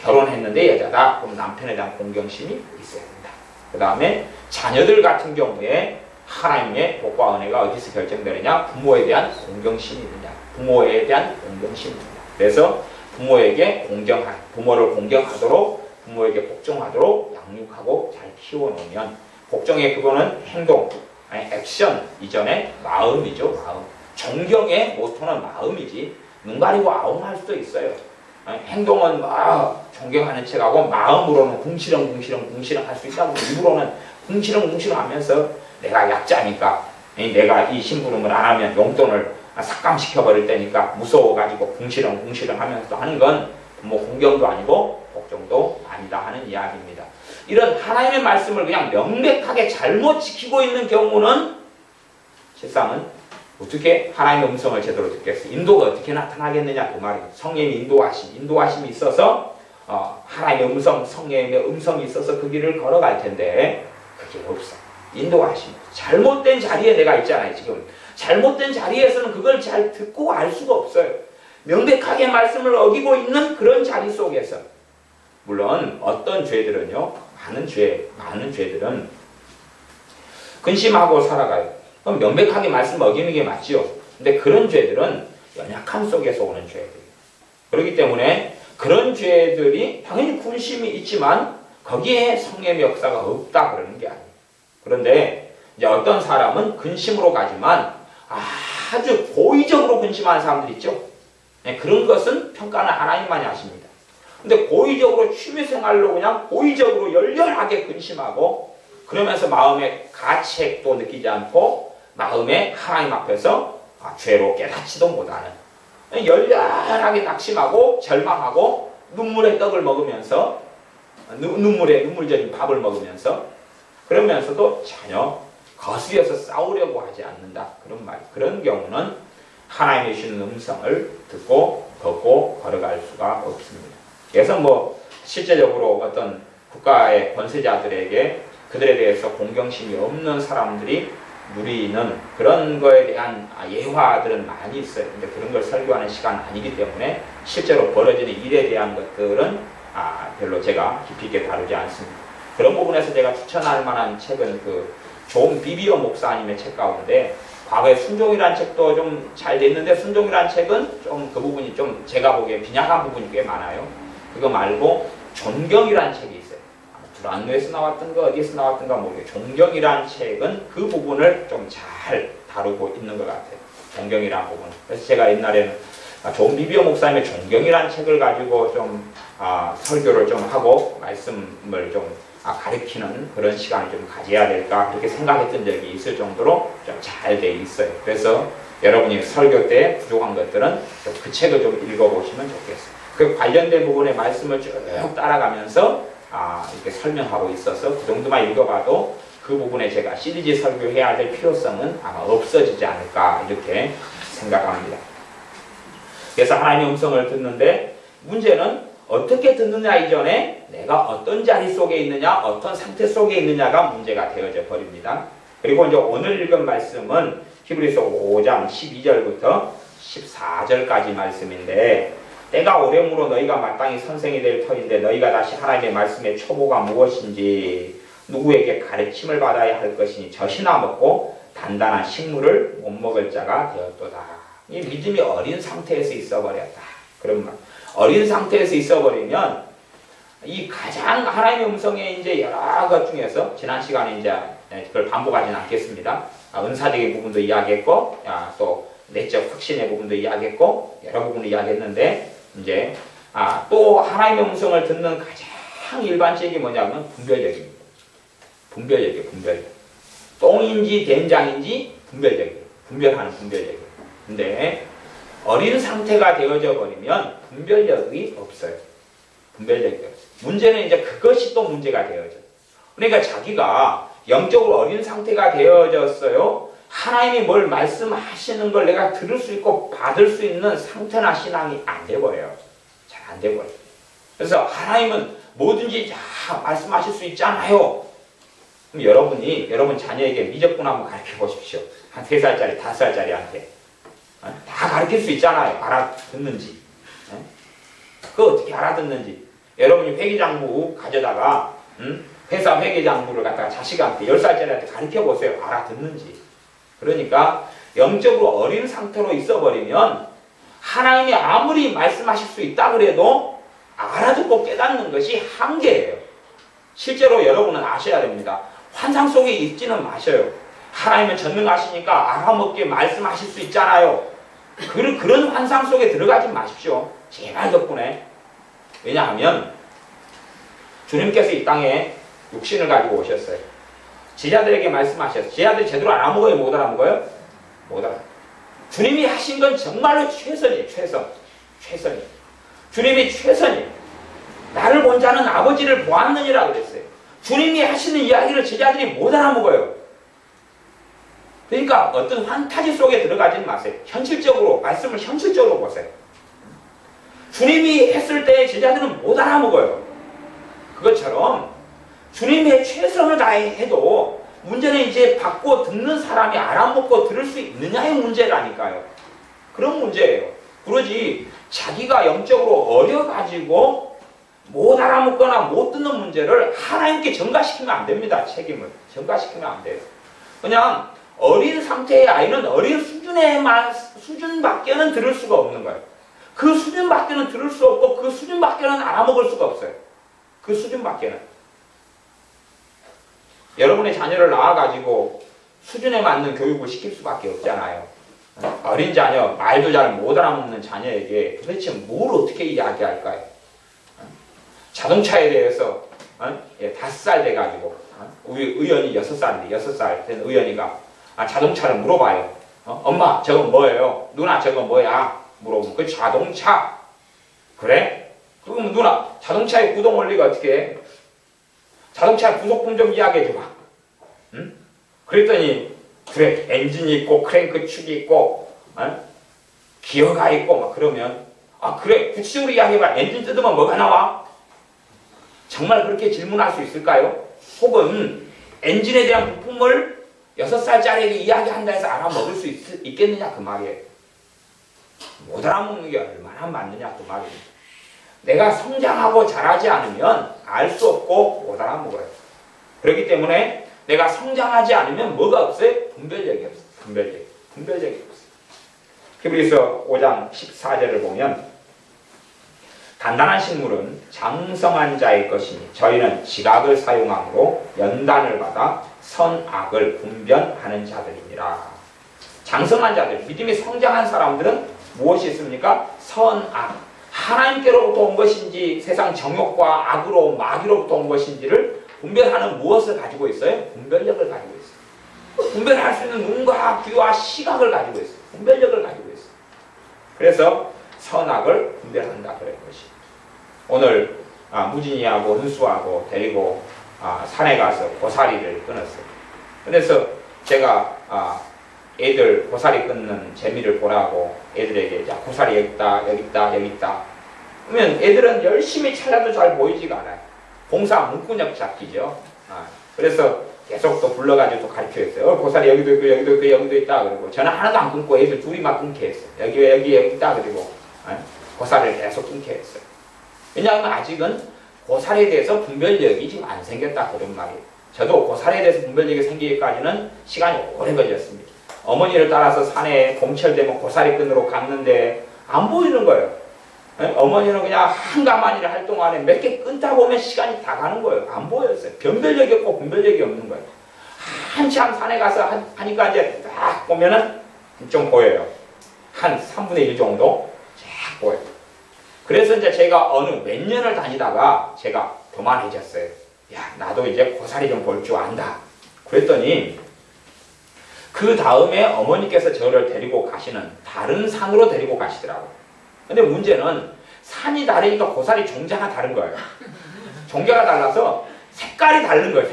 Speaker 1: 결혼했는데 여자다. 그럼 남편에 대한 공경심이 있어야 된다. 그 다음에 자녀들 같은 경우에 하나님의 복과 은혜가 어디서 결정되느냐? 부모에 대한 공경심이 있느냐? 부모에 대한 공경심이 있느냐? 그래서 부모에게 부모를 공경하도록, 부모에게 복종하도록 양육하고 잘 키워놓으면, 복종의 그거는 행동, 액션 이전에 마음이죠. 마음. 존경의 모토는 마음이지 눈 가리고 아웅할 수도 있어요. 행동은 존경하는 척하고 마음으로는 궁시렁 할 수 있다고. 입으로는 궁시렁 하면서 내가 약자니까, 내가 이 심부름을 안 하면 용돈을 삭감시켜버릴 테니까 무서워가지고 궁시렁 하면서 하는 건 부모 공경도 아니고 복종도 아니다 하는 이야기입니다. 이런 하나님의 말씀을 그냥 명백하게 잘못 지키고 있는 경우는 실상은 어떻게 하나님의 음성을 제대로 듣겠어요? 인도가 어떻게 나타나겠느냐 그 말이에요. 성령의 인도하심이 있어서 하나님의 음성, 성령의 음성이 있어서 그 길을 걸어갈 텐데 그게 없어. 인도하심. 잘못된 자리에 내가 있잖아요. 지금 잘못된 자리에서는 그걸 잘 듣고 알 수가 없어요. 명백하게 말씀을 어기고 있는 그런 자리 속에서, 물론 어떤 죄들은요, 많은 죄들은 근심하고 살아가요. 그럼 명백하게 말씀 어기는 게 맞지요. 근데 그런 죄들은 연약함 속에서 오는 죄들이에요. 그렇기 때문에 그런 죄들이 당연히 군심이 있지만 거기에 성령의 역사가 없다 그러는 게 아니에요. 그런데 이제 어떤 사람은 근심으로 가지만 아주 고의적으로 근심하는 사람들 있죠. 그런 것은 평가는 하나님만이 하십니다. 근데 고의적으로 취미생활로 그냥 고의적으로 열렬하게 근심하고 그러면서 마음에 가책도 느끼지 않고 마음에 하나님 앞에서 죄로 깨닫지도 못하는, 열렬하게 낙심하고 절망하고 눈물의 떡을 먹으면서 눈물적인 밥을 먹으면서 그러면서도 전혀 거슬려서 싸우려고 하지 않는다. 그런 경우는 하나님의 주시는 음성을 듣고 걷고 걸어갈 수가 없습니다. 그래서 실제적으로 어떤 국가의 권세자들에게 그들에 대해서 공경심이 없는 사람들이 누리는 그런 거에 대한 예화들은 많이 있어요. 근데 그런 걸 설교하는 시간 아니기 때문에 실제로 벌어지는 일에 대한 것들은 별로 제가 깊이 있게 다루지 않습니다. 그런 부분에서 제가 추천할 만한 책은 존 비비어 목사님의 책 가운데 과거에 순종이라는 책도 좀 잘 됐는데 순종이라는 책은 좀 그 부분이 좀 제가 보기에 빈약한 부분이 꽤 많아요. 그거 말고 존경이라는 책이 있어요. 불안노에서 나왔던가 어디에서 나왔던가 모르겠어요. 존경이라는 책은 그 부분을 좀 잘 다루고 있는 것 같아요. 존경이라는 부분. 그래서 제가 옛날에는 존 비비어 목사님의 존경이라는 책을 가지고 좀 설교를 좀 하고 말씀을 좀 가르치는 그런 시간을 좀 가져야 될까 그렇게 생각했던 적이 있을 정도로 좀 잘 돼 있어요. 그래서 여러분이 설교 때 부족한 것들은 그 책을 좀 읽어보시면 좋겠어요. 그 관련된 부분의 말씀을 쭉 따라가면서 이렇게 설명하고 있어서 그 정도만 읽어봐도 그 부분에 제가 시리즈 설교해야 될 필요성은 아마 없어지지 않을까 이렇게 생각합니다. 그래서 하나님의 음성을 듣는데 문제는 어떻게 듣느냐 이전에 내가 어떤 자리 속에 있느냐, 어떤 상태 속에 있느냐가 문제가 되어져 버립니다. 그리고 이제 오늘 읽은 말씀은 히브리서 5장 12절부터 14절까지 말씀인데 때가 오래므로 너희가 마땅히 선생이 될 터인데 너희가 다시 하나님의 말씀의 초보가 무엇인지 누구에게 가르침을 받아야 할 것이니 젖이나 먹고 단단한 식물을 못 먹을 자가 되었도다. 이 믿음이 어린 상태에서 있어버렸다. 그런 말. 어린 상태에서 있어버리면 이 가장 하나님의 음성에 이제 여러 것 중에서 지난 시간에 이제 그걸 반복하지는 않겠습니다. 은사적인 부분도 이야기했고, 또 내적 확신의 부분도 이야기했고, 여러 부분을 이야기했는데, 이제 또 하나님의 음성을 듣는 가장 일반적인 뭐냐면 분별력입니다. 분별력이에요. 분별력. 똥인지 된장인지 분별력이에요. 분별하는 분별력이에요. 근데 어린 상태가 되어져 버리면 분별력이 없어요. 분별력이 없어요. 문제는 이제 그것이 또 문제가 되어져. 그러니까 자기가 영적으로 어린 상태가 되어졌어요. 하나님이 뭘 말씀하시는 걸 내가 들을 수 있고 받을 수 있는 상태나 신앙이 안 돼버려요. 잘 안 돼버려요. 그래서 하나님은 뭐든지 다 말씀하실 수 있잖아요. 그럼 여러분 자녀에게 미적분 한번 가르쳐 보십시오. 한 3살짜리, 5살짜리한테. 다 가르칠 수 있잖아요. 알아듣는지. 그거 어떻게 알아듣는지. 여러분이 회계장부 가져다가 회사 회계장부를 갖다가 자식한테 10살짜리한테 가르쳐 보세요. 알아듣는지. 그러니까 영적으로 어린 상태로 있어버리면 하나님이 아무리 말씀하실 수 있다 그래도 알아듣고 깨닫는 것이 한계예요. 실제로 여러분은 아셔야 됩니다. 환상 속에 있지는 마셔요. 하나님은 전능하시니까 알아먹게 말씀하실 수 있잖아요. 그런 환상 속에 들어가지 마십시오. 제발 덕분에. 왜냐하면 주님께서 이 땅에 육신을 가지고 오셨어요. 제자들에게 말씀하셨어요. 제자들이 제대로 알아먹어요? 못 알아먹어요? 못 알아먹어요. 주님이 하신 건 정말로 최선이에요. 최선이에요. 주님이 최선이에요. 나를 본 자는 아버지를 보았느니라 그랬어요. 주님이 하시는 이야기를 제자들이 못 알아먹어요. 그러니까 어떤 판타지 속에 들어가지 마세요. 현실적으로, 말씀을 현실적으로 보세요. 주님이 했을 때 제자들은 못 알아먹어요. 그것처럼 주님의 최선을 다해도 문제는 이제 받고 듣는 사람이 알아먹고 들을 수 있느냐의 문제라니까요. 그런 문제예요. 그러지 자기가 영적으로 어려가지고 못 알아먹거나 못 듣는 문제를 하나님께 전가시키면 안 됩니다. 책임을. 전가시키면 안 돼요. 그냥 어린 상태의 아이는 어린 수준밖에는 들을 수가 없는 거예요. 그 수준밖에는 들을 수 없고 그 수준밖에는 알아먹을 수가 없어요. 그 수준밖에는. 여러분의 자녀를 낳아가지고 수준에 맞는 교육을 시킬 수밖에 없잖아요. 어린 자녀, 말도 잘 못 알아먹는 자녀에게 도대체 뭘 어떻게 이야기할까요? 자동차에 대해서 5살 돼가지고 의원이 6살인데 6살 된 의원이가 자동차를 물어봐요. 엄마 저건 뭐예요? 누나 저건 뭐야? 물어보면 그 자동차. 그래? 그럼 누나 자동차의 구동 원리가 어떻게 해? 자동차의 부속품 좀 이야기해 줘봐. 응? 그랬더니 그래 엔진이 있고 크랭크 축이 있고 기어가 있고 막 그러면 그래 구체적으로 이야기해봐. 엔진 뜯으면 뭐가 나와? 정말 그렇게 질문할 수 있을까요? 혹은 엔진에 대한 부품을 6살짜리에게 이야기한다 해서 알아먹을 수 있겠느냐 그 말이에요. 못 알아먹는 게 얼마나 맞느냐 그 말이에요. 내가 성장하고 자라지 않으면 알 수 없고 못 알아먹어요. 그렇기 때문에 내가 성장하지 않으면 뭐가 없어요? 분별력이 없어요. 분별력이 없어요. 히브리서 5장 14절을 보면 단단한 식물은 장성한 자의 것이니 저희는 지각을 사용함으로 연단을 받아 선악을 분별하는 자들입니다. 장성한 자들, 믿음이 성장한 사람들은 무엇이 있습니까? 선악. 하나님께로부터 온 것인지 세상 정욕과 악으로 마귀로부터 온 것인지를 분별하는 무엇을 가지고 있어요? 분별력을 가지고 있어요. 분별할 수 있는 눈과 귀와 시각을 가지고 있어요. 분별력을 가지고 있어요. 그래서 선악을 분별한다 그런 것이. 오늘 무진이하고 은수하고 데리고 산에 가서 고사리를 끊었어요. 그래서 제가 애들 고사리 끊는 재미를 보라고 애들에게 자 고사리 여기 있다 여기 있다 여기 있다 그러면 애들은 열심히 찾아도 잘 보이지가 않아요. 봉사 문구력 잡기죠. 그래서 계속 또 불러가지고 또 가르쳐줬어요. 고사리 여기도 있고 여기도 있고 여기도 있다 그러고 저는 하나도 안 끊고 애들 둘이 막 끊게 했어요. 여기 있다 그리고 고사리를 계속 끊게 했어요. 왜냐하면 아직은 고사리에 대해서 분별력이 지금 안 생겼다 그런 말이에요. 저도 고사리에 대해서 분별력이 생기기까지는 시간이 오래 걸렸습니다. 어머니를 따라서 산에 봄철 되면 고사리 끈으로 갔는데 안 보이는 거예요. 어머니는 그냥 한가마니를 할 동안에 몇 개 끊다 보면 시간이 다 가는 거예요. 안 보였어요. 변별력이 없고 분별력이 없는 거예요. 한참 산에 가서 하니까 이제 딱 보면은 좀 보여요. 한 3분의 1 정도 쫙 보여요. 그래서 이제 제가 어느 몇 년을 다니다가 제가 교만해졌어요. 야, 나도 이제 고사리 좀 볼 줄 안다. 그랬더니 그 다음에 어머니께서 저를 데리고 가시는 다른 산으로 데리고 가시더라고요. 근데 문제는 산이 다르니까 고사리 종자가 다른 거예요. 종자가 달라서 색깔이 다른 거예요.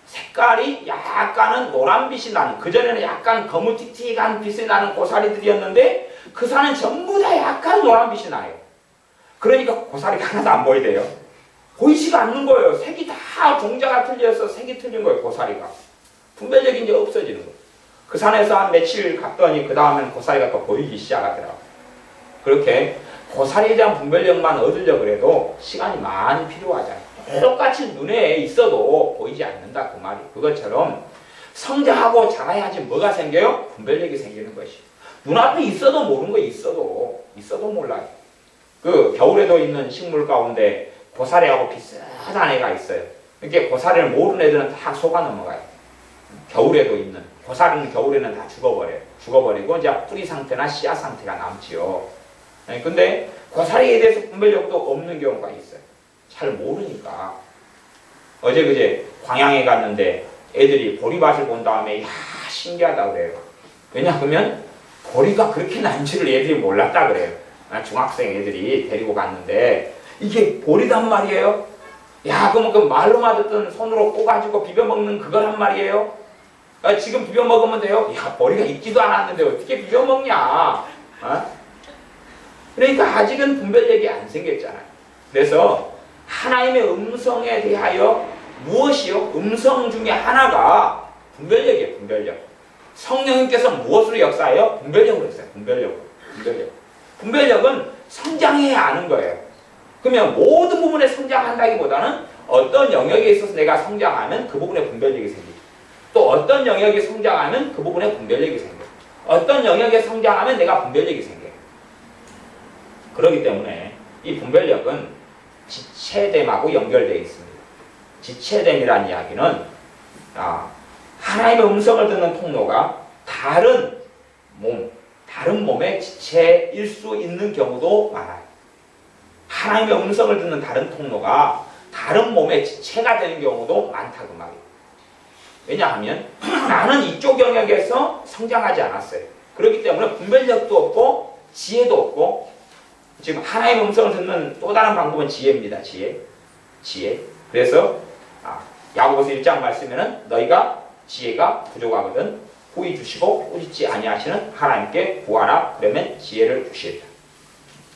Speaker 1: 색깔이 약간은 노란빛이 나는, 그전에는 약간 거무틱틱한 빛이 나는 고사리들이었는데 그 산은 전부 다 약간 노란빛이 나요. 그러니까 고사리가 하나도 안 보이대요. 보이지가 않는 거예요. 색이 다 종자가 틀려서 색이 틀린 거예요. 고사리가. 분별력이 이제 없어지는 거예요. 그 산에서 한 며칠 갔더니 그 다음에는 고사리가 또 보이기 시작하더라고요. 그렇게 고사리에 대한 분별력만 얻으려고 해도 시간이 많이 필요하잖아요. 똑같이 눈에 있어도 보이지 않는다 그 말이. 그것처럼 성장하고 자라야지 뭐가 생겨요? 분별력이 생기는 것이. 눈앞에 있어도 모르는 거 있어도 몰라요. 그 겨울에도 있는 식물 가운데 고사리하고 비슷한 애가 있어요. 이렇게 고사리를 모르는 애들은 다 속아 넘어가요. 겨울에도 있는 고사리는 겨울에는 다 죽어버리고 이제 뿌리 상태나 씨앗 상태가 남지요. 근데 고사리에 대해서 분별력도 없는 경우가 있어요. 잘 모르니까. 어제 그제 광양에 갔는데 애들이 보리밭을 본 다음에 야 신기하다 그래요. 왜냐하면 보리가 그렇게 난지를 애들이 몰랐다 그래요. 중학생 애들이 데리고 갔는데 이게 보리단 말이에요. 야 그럼 그 말로만 듣던 손으로 꼬가지고 비벼 먹는 그거란 말이에요. 지금 비벼 먹으면 돼요? 야 보리가 익지도 않았는데 어떻게 비벼 먹냐. 그러니까 아직은 분별력이 안 생겼잖아요. 그래서 하나님의 음성에 대하여 무엇이요? 음성 중에 하나가 분별력이에요. 분별력. 성령님께서 무엇으로 역사해요? 분별력으로 역사해요. 분별력은 성장해야 하는 거예요. 그러면 모든 부분에 성장한다기보다는 어떤 영역에 있어서 내가 성장하면 그 부분에 분별력이 생기죠. 또 어떤 영역에 성장하면 그 부분에 분별력이 생겨요. 어떤 영역에 성장하면 내가 분별력이 생겨요. 그렇기 때문에 이 분별력은 지체됨하고 연결되어 있습니다. 지체됨이라는 이야기는 하나님의 음성을 듣는 통로가 다른 몸의 지체일 수 있는 경우도 많아요. 하나님의 음성을 듣는 다른 통로가 다른 몸의 지체가 되는 경우도 많다 그 말이에요. 왜냐하면 나는 이쪽 영역에서 성장하지 않았어요. 그렇기 때문에 분별력도 없고 지혜도 없고, 지금 하나님의 음성을 듣는 또 다른 방법은 지혜입니다. 지혜. 그래서 야고보서 1장 말씀에는 너희가 지혜가 부족하거든 후히 주시고 꾸짖지 아니하시는 하나님께 구하라. 그러면 지혜를 주시리라.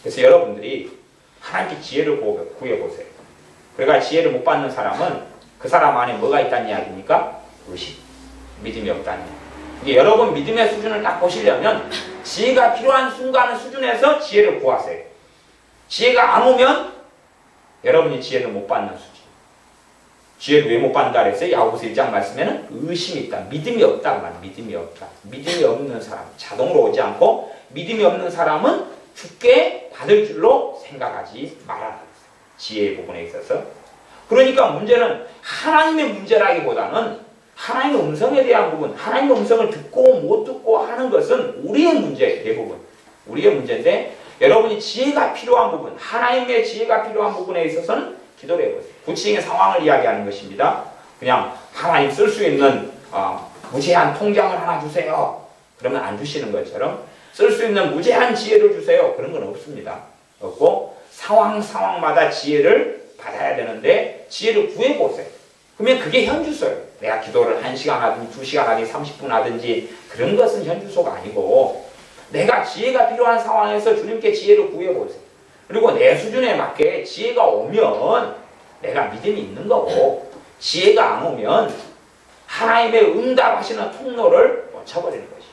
Speaker 1: 그래서 여러분들이 하나님께 지혜를 구해보세요. 그러니까 지혜를 못 받는 사람은 그 사람 안에 뭐가 있다는 이야기입니까? 의식, 믿음이 없다는 이야기. 이게 여러분 믿음의 수준을 딱 보시려면 지혜가 필요한 순간 수준에서 지혜를 구하세요. 지혜가 안 오면 여러분이 지혜를 못 받는 수준. 지혜를 왜 못 받는다 그랬어요? 야고보서 1장 말씀에는 의심이 있다. 믿음이 없다. 믿음이 없다. 믿음이 없는 사람, 자동으로 오지 않고 믿음이 없는 사람은 죽게 받을 줄로 생각하지 말아라. 지혜의 부분에 있어서. 그러니까 문제는 하나님의 문제라기보다는 하나님의 음성에 대한 부분, 하나님의 음성을 듣고 못 듣고 하는 것은 우리의 문제예요. 대부분. 우리의 문제인데 여러분이 지혜가 필요한 부분, 하나님의 지혜가 필요한 부분에 있어서는 기도를 해보세요. 구체적인 상황을 이야기하는 것입니다. 그냥 하나님 쓸 수 있는 무제한 통장을 하나 주세요. 그러면 안 주시는 것처럼 쓸 수 있는 무제한 지혜를 주세요. 그런 건 없습니다. 없고 상황마다 지혜를 받아야 되는데 지혜를 구해보세요. 그러면 그게 현주소예요. 내가 기도를 1시간 하든지 2시간 하든지 30분 하든지 그런 것은 현주소가 아니고 내가 지혜가 필요한 상황에서 주님께 지혜를 구해보세요. 그리고 내 수준에 맞게 지혜가 오면 내가 믿음이 있는 거고, 지혜가 안 오면 하나님의 응답하시는 통로를 놓쳐버리는 것이.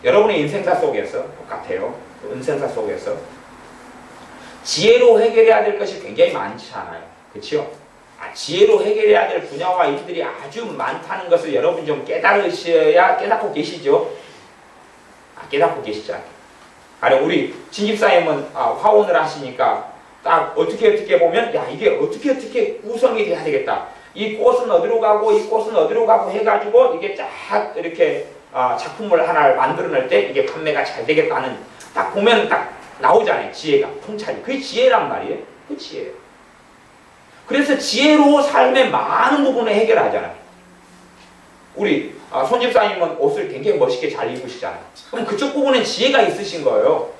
Speaker 1: 여러분의 인생사 속에서 똑같아요. 인생사 속에서 지혜로 해결해야 될 것이 굉장히 많지 않아요. 그렇죠? 지혜로 해결해야 될 분야와 일들이 아주 많다는 것을 여러분 좀 깨달으셔야 깨닫고 계시죠? 깨닫고 계시죠? 아니 우리 진집사님은 화원을 하시니까 딱 어떻게 보면 야 이게 어떻게 구성이 돼야 되겠다. 이 꽃은 어디로 가고 이 꽃은 어디로 가고 해가지고 이게 쫙 이렇게 작품을 하나를 만들어낼 때 이게 판매가 잘 되겠다는 딱 보면 딱 나오잖아요. 지혜가 통찰이. 그게 지혜란 말이에요. 그 지혜예요. 그래서 지혜로 삶의 많은 부분을 해결하잖아요. 우리 손집사님은 옷을 굉장히 멋있게 잘 입으시잖아요. 그럼 그쪽 부분에 지혜가 있으신 거예요.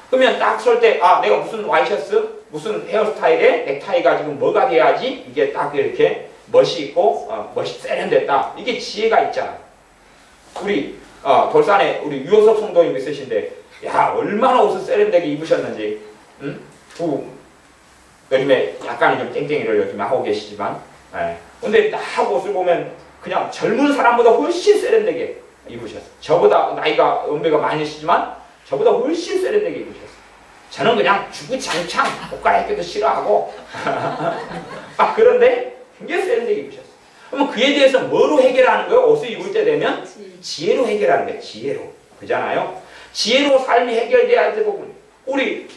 Speaker 1: 그러면 딱 설 때 내가 무슨 와이셔츠 무슨 헤어스타일에 넥타이가 지금 뭐가 돼야지 이게 딱 이렇게 멋이 있고 멋이 세련됐다. 이게 지혜가 있잖아요. 우리 돌산에 우리 유효석 성도님 있으신데 야 얼마나 옷을 세련되게 입으셨는지 응? 요즘에 약간 좀 땡땡이를 요즘에 하고 계시지만 근데 딱 옷을 보면 그냥 젊은 사람보다 훨씬 세련되게 입으셨어요. 저보다 나이가 연배가 많으시지만 저보다 훨씬 세련되게 입으셨어요. 저는 그냥 주구장창 옷 갈아입기도 싫어하고 그런데 굉장히 세련되게 입으셨어요. 그러면 그에 대해서 뭐로 해결하는 거예요? 옷을 입을 때 되면 지혜로 해결하는 거예요. 지혜로. 그잖아요. 지혜로 삶이 해결돼야 될 부분. 우리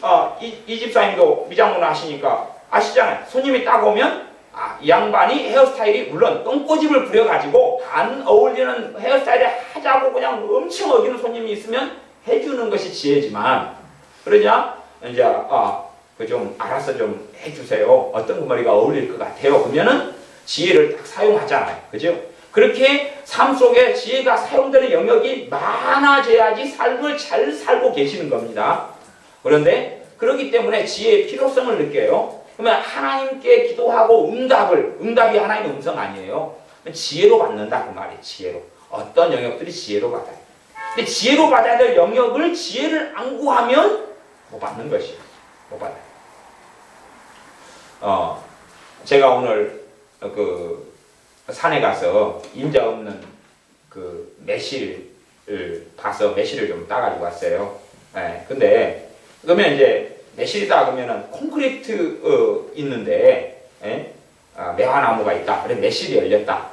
Speaker 1: 이 집사님도 미장문 하시니까 아시잖아요. 손님이 딱 오면 이 양반이 헤어스타일이 물론 똥꼬집을 부려가지고 안 어울리는 헤어스타일을 하자고 그냥 엄청 어기는 손님이 있으면 해주는 것이 지혜지만 그러냐 이제 그 좀 알아서 좀 해주세요. 어떤 그 머리가 어울릴 것 같아요. 그러면은 지혜를 딱 사용하잖아요. 그죠? 그렇게 삶 속에 지혜가 사용되는 영역이 많아져야지 삶을 잘 살고 계시는 겁니다. 그런데 그렇기 때문에 지혜의 필요성을 느껴요. 그러면 하나님께 기도하고 응답이 하나님의 음성 아니에요. 지혜로 받는다 그 말이에요. 지혜로. 어떤 영역들이 지혜로 받아요. 근데 지혜로 받아야 될 영역을 지혜를 안 구하면 못 받는 것이에요. 못 받아요. 제가 오늘 그 산에 가서 임자 없는 그 매실을 봐서 매실을 좀 따가지고 왔어요. 근데 그러면 이제 매실이다 그러면은 콘크리트 있는데 매화나무가 있다. 그래 매실이 열렸다.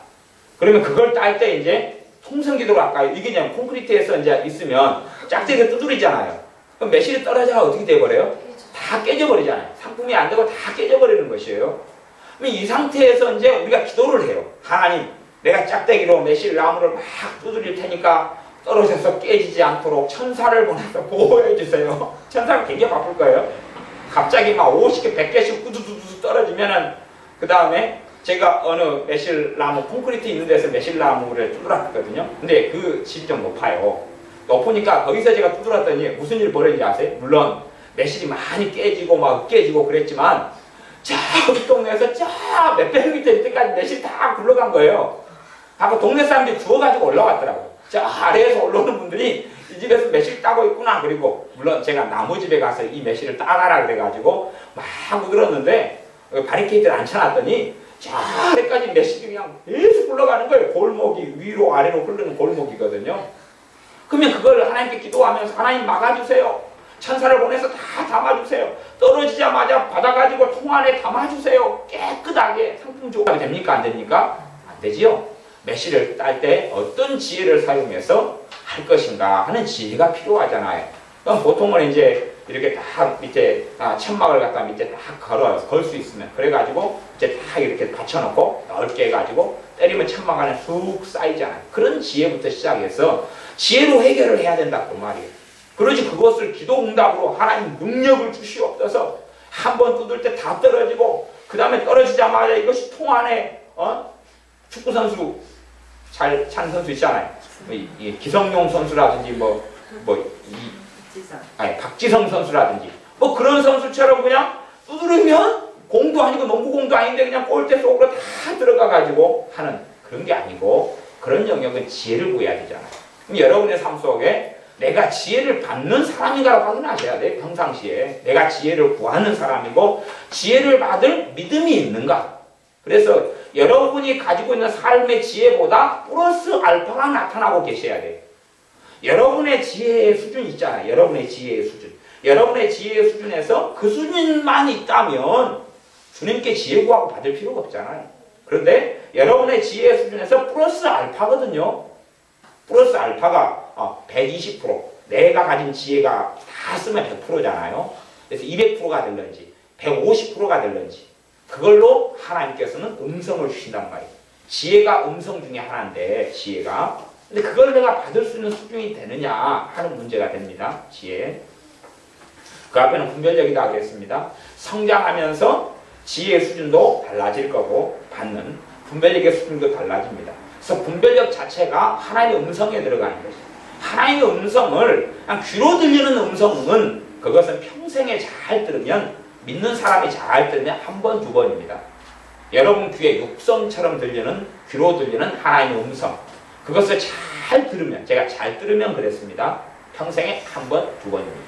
Speaker 1: 그러면 그걸 딸 때 이제 통성기도로 아까 이게 그냥 콘크리트에서 이제 있으면 짝짝이 두드리잖아요. 그럼 매실이 떨어져야 어떻게 돼버려요? 다 깨져버리잖아요. 상품이 안 되고 다 깨져버리는 것이에요. 그럼 이 상태에서 이제 우리가 기도를 해요. 하나님, 내가 짝대기로 매실 나무를 막 두드릴 테니까 떨어져서 깨지지 않도록 천사를 보내서 보호해 주세요. 천사가 굉장히 바쁠 거예요. 갑자기 막 50개, 100개씩 우두두두 떨어지면은 그 다음에 제가 어느 매실나무 콘크리트 있는 데서 매실나무를 두드렸거든요. 근데 그 집이 좀 높아요. 높으니까 거기서 제가 두드렸더니 무슨 일 벌어진지 아세요? 물론 매실이 많이 깨지고 막 깨지고 그랬지만 저기 동네에서 저 몇백 미터 때까지 매실이 다 굴러간 거예요. 아까 동네 사람들이 주워가지고 올라왔더라고요. 저 아래에서 올라오는 분들이 이 집에서 매실 따고 있구나. 그리고 물론 제가 나무집에 가서 이 매실을 따가라 그래가지고 막 들었는데 바리케이트를 앉혀놨더니 저 아래까지 매실이 그냥 계속 굴러가는 거예요. 골목이 위로 아래로 흐르는 골목이거든요. 그러면 그걸 하나님께 기도하면서 하나님 막아주세요. 천사를 보내서 다 담아주세요. 떨어지자마자 받아가지고 통 안에 담아주세요. 깨끗하게 상품 조각이 됩니까? 안 됩니까? 안 되지요. 매실을 딸 때 어떤 지혜를 사용해서 할 것인가 하는 지혜가 필요하잖아요. 그럼 보통은 이제 이렇게 다 밑에 천막을 갖다 밑에 다 걸 수 있으면 그래가지고 이제 다 이렇게 받쳐놓고 넓게 해가지고 때리면 천막 안에 쑥 쌓이잖아요. 그런 지혜부터 시작해서 지혜로 해결을 해야 된다 그 말이에요. 그러지 그것을 기도응답으로 하나님 능력을 주시옵소서. 한번 뜯을 때 다 떨어지고 그 다음에 떨어지자마자 이것이 통 안에 축구선수 잘 찬 선수 있잖아요. 기성용 선수라든지 박지성 선수라든지 그런 선수처럼 그냥 두드리면 공도 아니고 농구공도 아닌데 그냥 골대 속으로 다 들어가가지고 하는 그런 게 아니고 그런 영역은 지혜를 구해야 되잖아요. 그럼 여러분의 삶 속에 내가 지혜를 받는 사람인가라고 확인하셔야 돼요. 평상시에 내가 지혜를 구하는 사람이고 지혜를 받을 믿음이 있는가. 그래서 여러분이 가지고 있는 삶의 지혜보다 플러스 알파가 나타나고 계셔야 돼요. 여러분의 지혜의 수준이 있잖아요. 여러분의 지혜의 수준. 여러분의 지혜의 수준에서 그 수준만 있다면 주님께 지혜 구하고 받을 필요가 없잖아요. 그런데 여러분의 지혜 수준에서 플러스 알파거든요. 플러스 알파가 120%, 내가 가진 지혜가 다 쓰면 100%잖아요. 그래서 200%가 될런지 150%가 될런지 그걸로 하나님께서는 음성을 주신단 말이에요. 지혜가 음성 중에 하나인데 지혜가 근데 그걸 내가 받을 수 있는 수준이 되느냐 하는 문제가 됩니다. 지혜. 그 앞에는 분별력이다 하겠습니다. 성장하면서 지혜의 수준도 달라질 거고 받는 분별력의 수준도 달라집니다. 그래서 분별력 자체가 하나님의 음성에 들어가는 것이죠. 하나님의 음성을 그냥 귀로 들리는 음성은 그것은 평생에 잘 들으면 믿는 사람이 잘 들으면 한 번, 두 번입니다. 여러분 귀에 육성처럼 들리는 귀로 들리는 하나님의 음성 그것을 잘 들으면 제가 잘 들으면 그랬습니다. 평생에 한 번, 두 번입니다.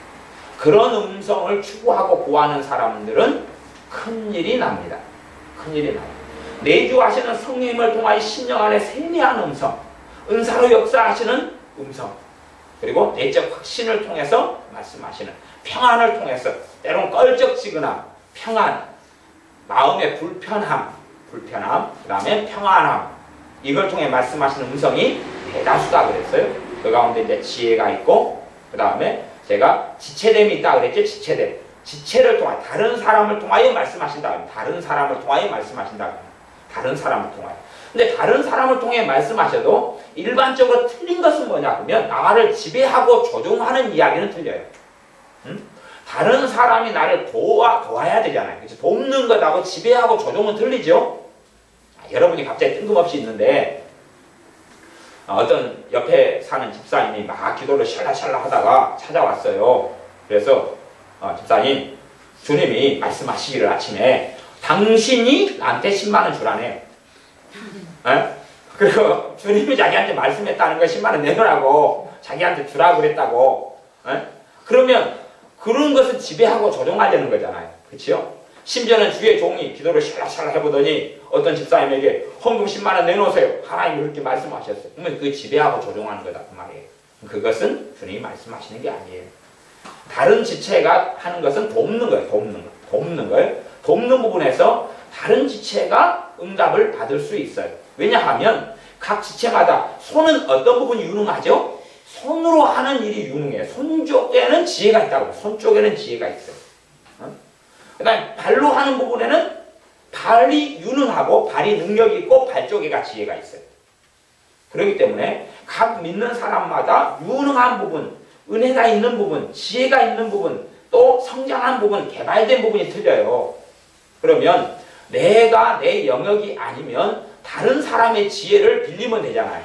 Speaker 1: 그런 음성을 추구하고 구하는 사람들은 큰일이 납니다. 큰일이 나요. 내주하시는 성령님을 통하여 심령 안에 세미한 음성, 은사로 역사하시는 음성, 그리고 내적 확신을 통해서 말씀하시는 평안을 통해서 때론 껄쩍지근함, 평안, 마음의 불편함, 그 다음에 평안함 이걸 통해 말씀하시는 음성이 대다수다 그랬어요. 그 가운데 이제 지혜가 있고 그 다음에 제가 지체됨이 있다 그랬죠. 지체됨. 지체를 통하여 다른 사람을 통하여 말씀하신다. 다른 사람을 통하여 말씀하신다. 다른 사람을 통하여. 근데 다른 사람을 통해 말씀하셔도 일반적으로 틀린 것은 뭐냐 그러면 나를 지배하고 조종하는 이야기는 틀려요. 다른 사람이 나를 도와야 되잖아요. 그렇죠? 돕는 것하고 지배하고 조종은 틀리죠. 여러분이 갑자기 뜬금없이 있는데 어떤 옆에 사는 집사님이 막 기도를 샬라샬라 하다가 찾아왔어요. 그래서 집사님, 주님이 말씀하시기를 아침에 당신이 나한테 10만 원 주라네요. 그리고 주님이 자기한테 말씀했다는 거 10만 원 내놓으라고 자기한테 주라고 그랬다고. 그러면 그런 것을 지배하고 조종하려는 거잖아요. 그렇죠? 심지어는 주의 종이 기도를 샬라샬라 해보더니 어떤 집사님에게 헌금 10만 원 내놓으세요. 하나님이 그렇게 말씀하셨어요. 그러면 그게 지배하고 조종하는 거다 그 말이에요. 그것은 주님이 말씀하시는 게 아니에요. 다른 지체가 하는 것은 돕는 거예요. 돕는 거예요. 돕는 부분에서 다른 지체가 응답을 받을 수 있어요. 왜냐하면 각 지체마다 손은 어떤 부분이 유능하죠? 손으로 하는 일이 유능해요. 손 쪽에는 지혜가 있다고. 손 쪽에는 지혜가 있어요. 그 다음에 발로 하는 부분에는 발이 유능하고 발이 능력이 있고 발 쪽에가 지혜가 있어요. 그렇기 때문에 각 믿는 사람마다 유능한 부분, 은혜가 있는 부분, 지혜가 있는 부분, 또 성장한 부분, 개발된 부분이 틀려요. 그러면 내가 내 영역이 아니면 다른 사람의 지혜를 빌리면 되잖아요.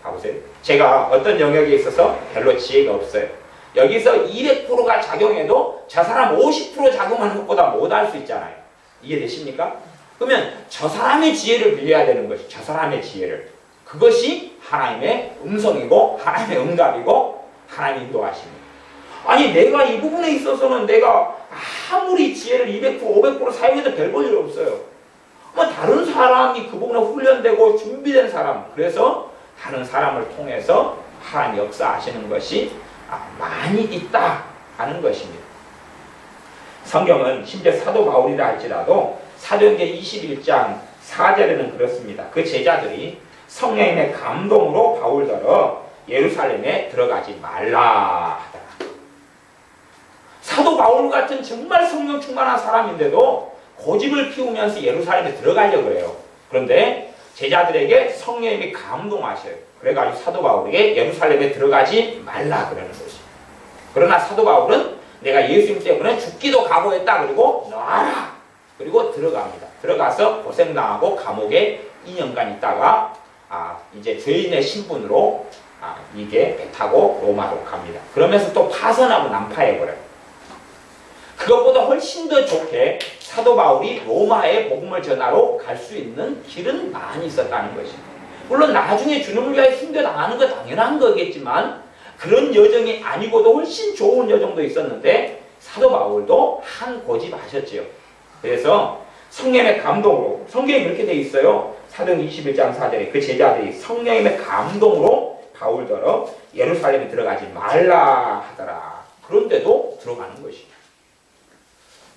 Speaker 1: 봐보세요. 제가 어떤 영역에 있어서 별로 지혜가 없어요. 여기서 200%가 작용해도 저 사람 50% 작용하는 것보다 못할 수 있잖아요. 이해되십니까? 그러면 저 사람의 지혜를 빌려야 되는 것이 저 사람의 지혜를. 그것이 하나님의 음성이고 하나님의 응답이고 하나님의 인도하십니다. 아니 내가 이 부분에 있어서는 내가 아무리 지혜를 200% 500% 사용해도 별 볼 일 없어요. 다른 사람이 그 부분에 훈련되고 준비된 사람, 그래서 다른 사람을 통해서 하나님 역사하시는 것이 많이 있다 하는 것입니다. 성경은 심지어 사도 바울이라 할지라도 사도행전 21장 4절에는 그렇습니다. 그 제자들이 성령님의 감동으로 바울더러 예루살렘에 들어가지 말라 하더라. 사도 바울 같은 정말 성령 충만한 사람인데도 고집을 피우면서 예루살렘에 들어가려고 그래요. 그런데 제자들에게 성령님이 감동하셔요. 그래가지고 사도 바울에게 예루살렘에 들어가지 말라 그러는 것이죠. 그러나 사도 바울은 내가 예수님 때문에 죽기도 각오했다. 그리고 놔라. 그리고 들어갑니다. 들어가서 고생당하고 감옥에 2년간 있다가 이제 죄인의 신분으로 이게 배 타고 로마로 갑니다. 그러면서 또 파선하고 난파해버려요. 그것보다 훨씬 더 좋게 사도 바울이 로마의 복음을 전하러 갈 수 있는 길은 많이 있었다는 것입니다. 물론 나중에 주님을 위하여 순교당하는 거 당연한 거겠지만 그런 여정이 아니고도 훨씬 좋은 여정도 있었는데 사도 바울도 한 고집하셨지요. 그래서 성령의 감동으로, 성경에 그렇게 돼 있어요. 사도행전 21장 4절에 그 제자들이 성령의 감동으로 바울더러 예루살렘에 들어가지 말라 하더라. 그런데도 들어가는 것이죠.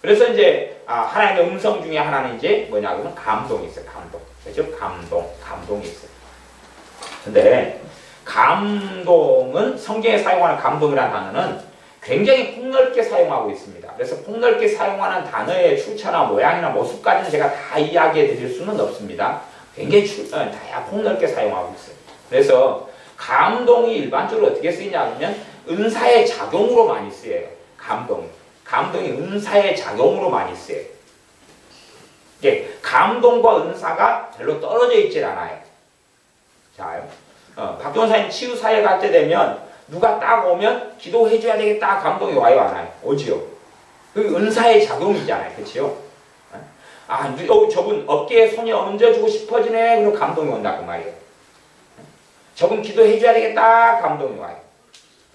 Speaker 1: 그래서 이제 하나님의 음성 중에 하나는 이제 뭐냐 그러면 감동이 있어요. 감동. 그렇죠? 감동이 있어요. 근데 감동은 성경에 사용하는 감동이라는 단어는 굉장히 폭넓게 사용하고 있습니다. 그래서 폭넓게 사용하는 단어의 출처나 모양이나 모습까지는 제가 다 이야기해 드릴 수는 없습니다. 굉장히 폭넓게 사용하고 있어요. 그래서 감동이 일반적으로 어떻게 쓰이냐면 은사의 작용으로 많이 쓰여요. 감동이 은사의 작용으로 많이 쓰여요. 예, 감동과 은사가 별로 떨어져 있질 않아요. 자요. 박종사님 치유사회 갈 때 되면 누가 딱 오면 기도해 줘야 되겠다 감동이 와요 안 와요? 오지요. 그 은사의 작용이잖아요. 그렇지요? 저분 어깨에 손이 얹어주고 싶어지네 그럼 감동이 온다 그 말이에요. 저분 기도해 줘야 되겠다 감동이 와요.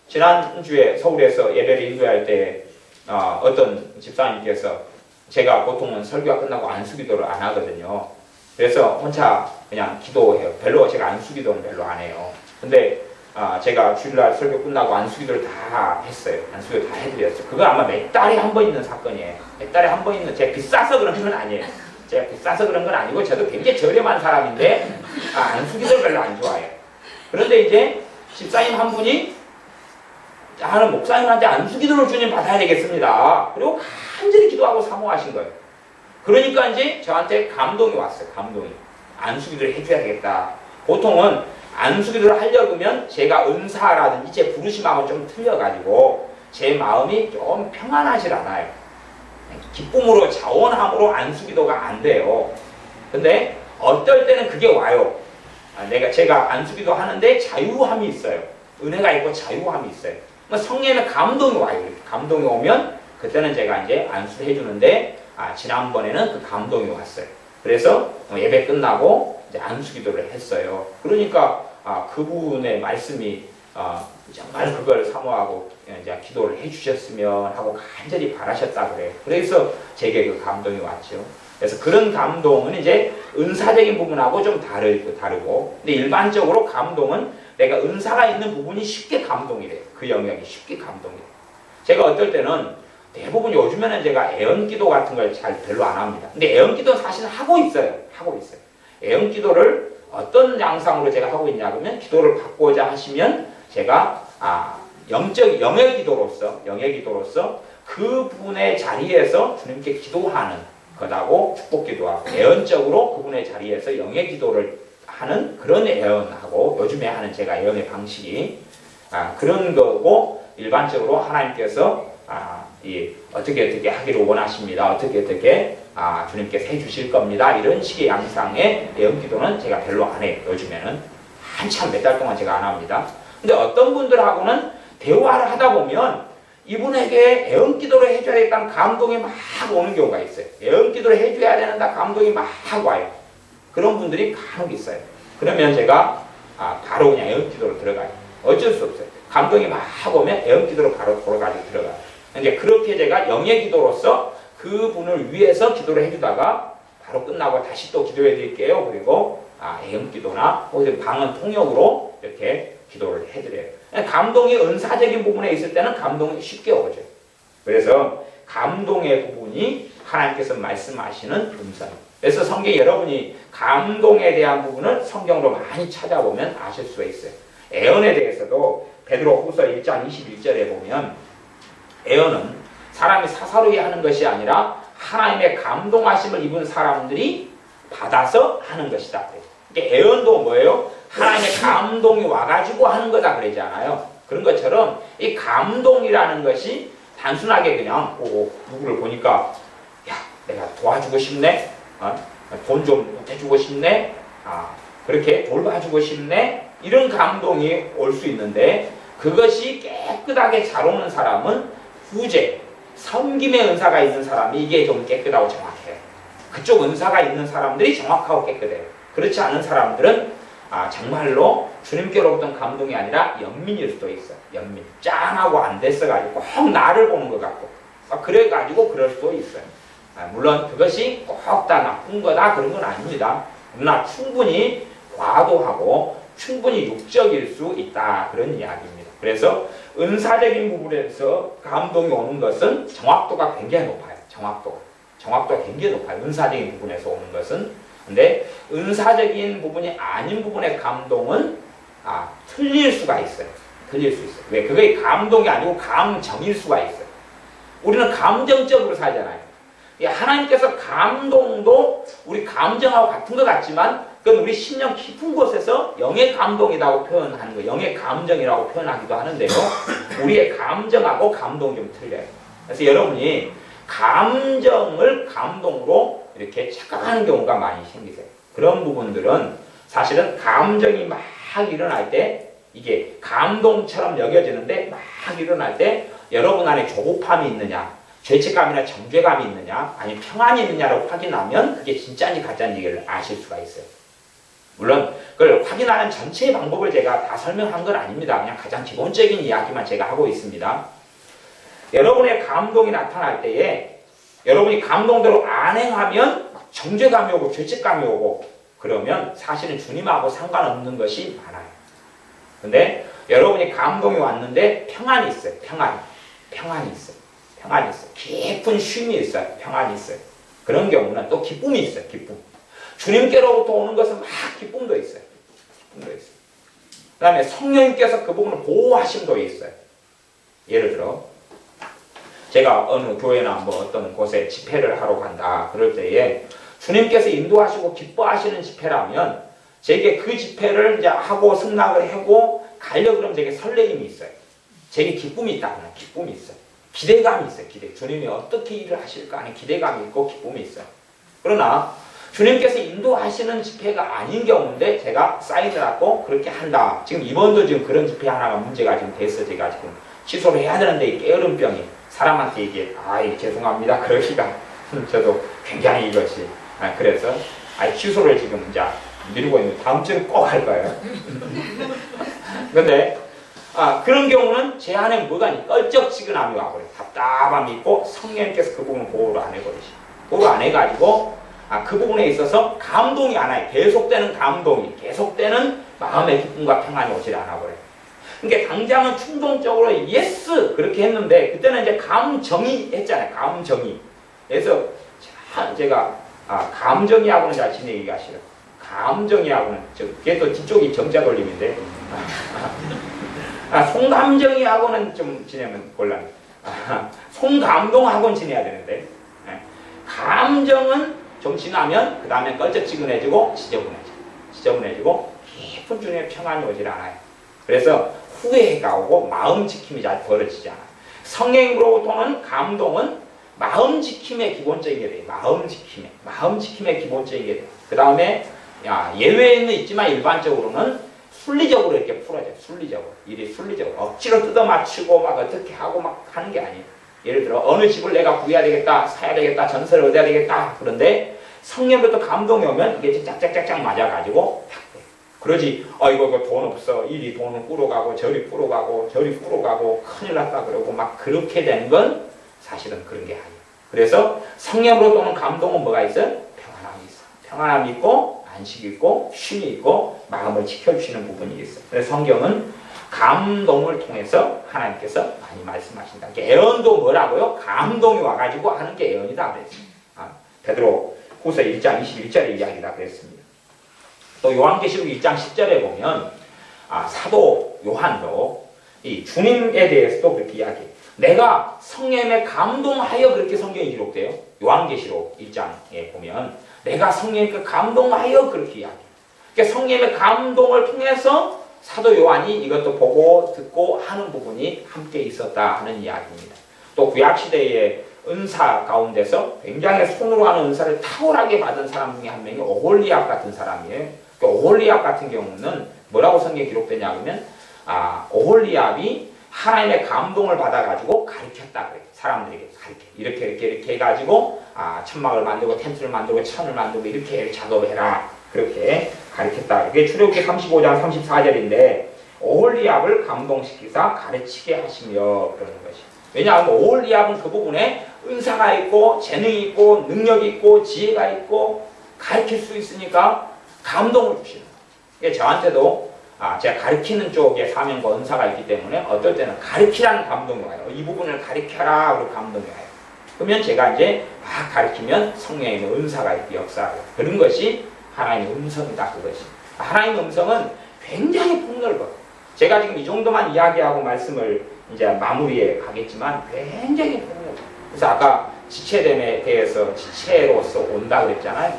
Speaker 1: 지난주에 서울에서 예배를 인도할 때 어떤 집사님께서 제가 보통은 설교가 끝나고 안수기도를 안 하거든요. 그래서 혼자 그냥 기도해요. 별로 제가 안수기도는 별로 안 해요. 근데 제가 주일날 설교 끝나고 안수기도를 다 했어요. 안수기도 다 해드렸어요. 그거 아마 몇 달에 한 번 있는 사건이에요. 몇 달에 한 번 있는, 제가 비싸서 그런 건 아니에요. 제가 비싸서 그런 건 아니고 저도 굉장히 저렴한 사람인데 안수기도를 별로 안 좋아해요. 그런데 이제 집사님 한 분이 하는 목사님한테 안수기도를 주님 받아야 되겠습니다. 그리고 간절히 기도하고 사모하신 거예요. 그러니까 이제 저한테 감동이 왔어요. 감동이. 안수기도를 해줘야 되겠다. 보통은 안수기도를 하려고 하면 제가 은사라든지 제 부르심하고 좀 틀려가지고 제 마음이 좀 평안하질 않아요. 기쁨으로 자원함으로 안수기도가 안 돼요. 근데 어떨 때는 그게 와요. 제가 안수기도 하는데 자유함이 있어요. 은혜가 있고 자유함이 있어요. 성령의 감동이 와요. 감동이 오면 그때는 제가 이제 안수를 해주는데 지난번에는 그 감동이 왔어요. 그래서 예배 끝나고 이제 안수기도를 했어요. 그러니까 그분의 말씀이 정말 그걸 사모하고 이제 기도를 해주셨으면 하고 간절히 바라셨다 그래요. 그래서 제게 그 감동이 왔죠. 그래서 그런 감동은 이제 은사적인 부분하고 좀 다르고, 근데 일반적으로 감동은 내가 은사가 있는 부분이 쉽게 감동이래요. 그 영역이 쉽게 감동이래요. 제가 어떨 때는 대부분 요즘에는 제가 애언기도 같은 걸 잘 별로 안 합니다. 근데 애언기도는 사실 하고 있어요. 애언기도를 어떤 양상으로 제가 하고 있냐 그러면 기도를 받고자 하시면 제가 영의 기도로서 그분의 자리에서 주님께 기도하는 것하고 축복기도하고 애언적으로 그분의 자리에서 영의 기도를 하는 그런 애언하고 요즘에 하는 제가 애언의 방식이 그런 거고, 일반적으로 하나님께서 어떻게 하기를 원하십니다. 어떻게 주님께서 해주실 겁니다. 이런 식의 양상의 애언기도는 제가 별로 안 해요. 요즘에는 한참 몇 달 동안 제가 안 합니다. 근데 어떤 분들하고는 대화를 하다 보면 이분에게 애언기도를 해줘야 되겠다는 감동이 막 오는 경우가 있어요. 애언기도를 해줘야 되는다 감동이 막 와요. 그런 분들이 간혹 있어요. 그러면 제가 바로 그냥 애언기도로 들어가요. 어쩔 수 없어요. 감동이 막 오면 애언기도로 바로 돌아가지고 들어가요. 이제 그렇게 제가 영의 기도로서 그분을 위해서 기도를 해주다가 바로 끝나고 다시 또 기도해 드릴게요. 그리고 애언기도나 혹은 방언 통역으로 이렇게 기도를 해드려요. 감동이 은사적인 부분에 있을 때는 감동이 쉽게 오죠. 그래서 감동의 부분이 하나님께서 말씀하시는 음성입니다. 그래서 성경에 여러분이 감동에 대한 부분을 성경으로 많이 찾아보면 아실 수가 있어요. 애언에 대해서도 베드로후서 1장 21절에 보면 애언은 사람이 사사로이 하는 것이 아니라 하나님의 감동하심을 입은 사람들이 받아서 하는 것이다. 그러니까 애언도 뭐예요? 하나님의 감동이 와가지고 하는 거다 그러지 않아요. 그런 것처럼 이 감동이라는 것이 단순하게 그냥 누구를 보니까 야 내가 도와주고 싶네, 돈 좀 보태주고 싶네, 그렇게 돌봐주고 싶네, 이런 감동이 올 수 있는데, 그것이 깨끗하게 잘 오는 사람은 후제, 섬김의 은사가 있는 사람이 이게 좀 깨끗하고 정확해요. 그쪽 은사가 있는 사람들이 정확하고 깨끗해요. 그렇지 않은 사람들은 정말로 주님께로부터 감동이 아니라 연민일 수도 있어요. 연민. 짠하고 안 됐어가지고 꼭 나를 보는 것 같고 그래가지고 그럴 수도 있어요. 물론 그것이 꼭 다 나쁜 거다 그런 건 아닙니다. 그러나 충분히 과도하고 충분히 육적일 수 있다 그런 이야기입니다. 그래서 은사적인 부분에서 감동이 오는 것은 정확도가 굉장히 높아요. 정확도가 굉장히 높아요. 은사적인 부분에서 오는 것은. 근데 은사적인 부분이 아닌 부분의 감동은 틀릴 수가 있어요. 틀릴 수 있어요. 왜? 그게 감동이 아니고 감정일 수가 있어요. 우리는 감정적으로 살잖아요. 하나님께서 감동도 우리 감정하고 같은 것 같지만 그건 우리 심령 깊은 곳에서 영의 감동이라고 표현하는 거예요. 영의 감정이라고 표현하기도 하는데요. 우리의 감정하고 감동이 좀 틀려요. 그래서 여러분이 감정을 감동으로 이렇게 착각하는 경우가 많이 생기세요. 그런 부분들은 사실은 감정이 막 일어날 때 이게 감동처럼 여겨지는데 막 일어날 때 여러분 안에 조급함이 있느냐, 죄책감이나 정죄감이 있느냐, 아니면 평안이 있느냐를 확인하면 그게 진짜인지 가짜인지를 아실 수가 있어요. 물론 그걸 확인하는 전체의 방법을 제가 다 설명한 건 아닙니다. 그냥 가장 기본적인 이야기만 제가 하고 있습니다. 여러분의 감동이 나타날 때에 여러분이 감동대로 안 행하면 정죄감이 오고 죄책감이 오고 그러면 사실은 주님하고 상관없는 것이 많아요. 근데 여러분이 감동이 왔는데 평안이 있어요. 평안이 있어요. 깊은 쉼이 있어요. 평안이 있어요. 그런 경우는 또 기쁨이 있어요. 기쁨. 주님께로부터 오는 것은 막 기쁨도 있어요. 그 다음에 성령님께서 그 부분을 보호하심도 있어요. 예를 들어 제가 어느 교회나 뭐 어떤 곳에 집회를 하러 간다 그럴 때에 주님께서 인도하시고 기뻐하시는 집회라면 제게 그 집회를 이제 하고 승낙을 하고 가려고 그러면 제게 설레임이 있어요. 제게 기쁨이 있다. 기쁨이 있어요. 기대감이 있어요. 주님이 어떻게 일을 하실까 하는 기대감이 있고 기쁨이 있어요. 그러나 주님께서 인도하시는 집회가 아닌 경우인데 제가 사인을 하고 그렇게 한다. 지금 이번도 지금 그런 집회 하나가 문제가 지금 돼서 제가 지금 취소를 해야 되는데 이 게으름병이 사람한테 이게 죄송합니다. 그러기가 저도 굉장히 이것이 그래서 취소를 지금 이제 미루고 있는데 다음 주에 꼭 할 거예요. 근데 그런 경우는 제 안에 뭐가 껄쩍지근함이 와버려요. 답답함이 있고 성령님께서 그 부분을 보호를 안 해버리시고 보호를 안 해가지고 그 부분에 있어서 감동이 안 와요. 계속되는 감동이 계속되는 마음의 기쁨과 평안이 오질 않아버려요. 그러니까 당장은 충동적으로 예스 그렇게 했는데 그때는 이제 감정이 했잖아요. 감정이. 그래서 제가 감정이하고는 잘 지내기가 싫어요. 감정이하고는 그게 또 뒤쪽이 정자 돌림인데 송감정이하고는 좀 지내면 곤란해요. 송감동하고는 지내야 되는데 감정은 좀 지나면 그 다음에 껄쩍지근해지고 지저분해지고 깊은 주님의 평안이 오질 않아요. 그래서 후회가 오고 마음 지킴이 잘 벌어지지 않아요. 성령으로부터는 감동은 마음 지킴의 기본적인 게 돼요. 마음 지킴의 기본적인 게 돼요. 그 다음에 예외는 있지만 일반적으로는 순리적으로 이렇게 풀어져요. 순리적으로 억지로 뜯어맞추고 막 어떻게 하고 막 하는 게 아니에요. 예를 들어 어느 집을 내가 구해야 되겠다, 사야 되겠다, 전세를 얻어야 되겠다. 그런데 성령부터 감동이 오면 이게 짝짝짝짝 맞아가지고 탁 돼요. 그러지 이거 돈 없어. 이리 돈은 꾸러가고 저리 꾸러가고 큰일 났다 그러고 막 그렇게 되는 건 사실은 그런 게 아니에요. 그래서 성령으로 오는 감동은 뭐가 있어요? 평안함이 있어요. 평안함이 있고 안식이 있고 쉼이 있고 마음을 지켜주시는 부분이 있어요. 그래서 성경은 감동을 통해서 하나님께서 많이 말씀하신다. 애언도 뭐라고요? 감동이 와가지고 하는 게 애언이다 그랬어요. 베드로 후서 1장 21절의 이야기다 그랬습니다. 또 요한계시록 1장 10절에 보면 사도 요한도 이 주님에 대해서도 그렇게 이야기해요. 내가 성령에 감동하여 그렇게 성경이 기록돼요. 요한계시록 1장에 보면 내가 성령에 감동하여 그렇게 이야기해요. 그러니까 성령의 감동을 통해서 사도 요한이 이것도 보고 듣고 하는 부분이 함께 있었다 하는 이야기입니다. 또 구약시대의 은사 가운데서 굉장히 손으로 하는 은사를 탁월하게 받은 사람 중에 한 명이 오홀리압 같은 사람이에요. 그 오홀리압 같은 경우는 뭐라고 성경에 기록되냐 하면 오홀리압이 하나님의 감동을 받아가지고 가르쳤다 그래요. 사람들에게 이렇게 해가지고 천막을 만들고 텐트를 만들고 천을 만들고 이렇게 작업해라 그렇게 가르쳤다. 그게 출애굽기 35장 34절인데 오홀리압을 감동시키사 가르치게 하시며 그러는 것이. 왜냐하면 오홀리압은 그 부분에 은사가 있고 재능이 있고 능력이 있고 지혜가 있고 가르칠 수 있으니까 감동을 주시는 거예요. 저한테도 제가 가르치는 쪽에 사명과 은사가 있기 때문에 어떨 때는 가르치라는 감동이 와요. 이 부분을 가르쳐라 그리고 감동이 와요. 그러면 제가 이제 막 가르치면 성령의 은사가 이렇게 역사하고 그런 것이 하나님의 음성이다. 그것이 하나님의 음성은 굉장히 폭넓어. 제가 지금 이 정도만 이야기하고 말씀을 이제 마무리해 가겠지만 굉장히 폭넓어. 그래서 아까 지체됨에 대해서 지체로서 온다 그랬잖아요.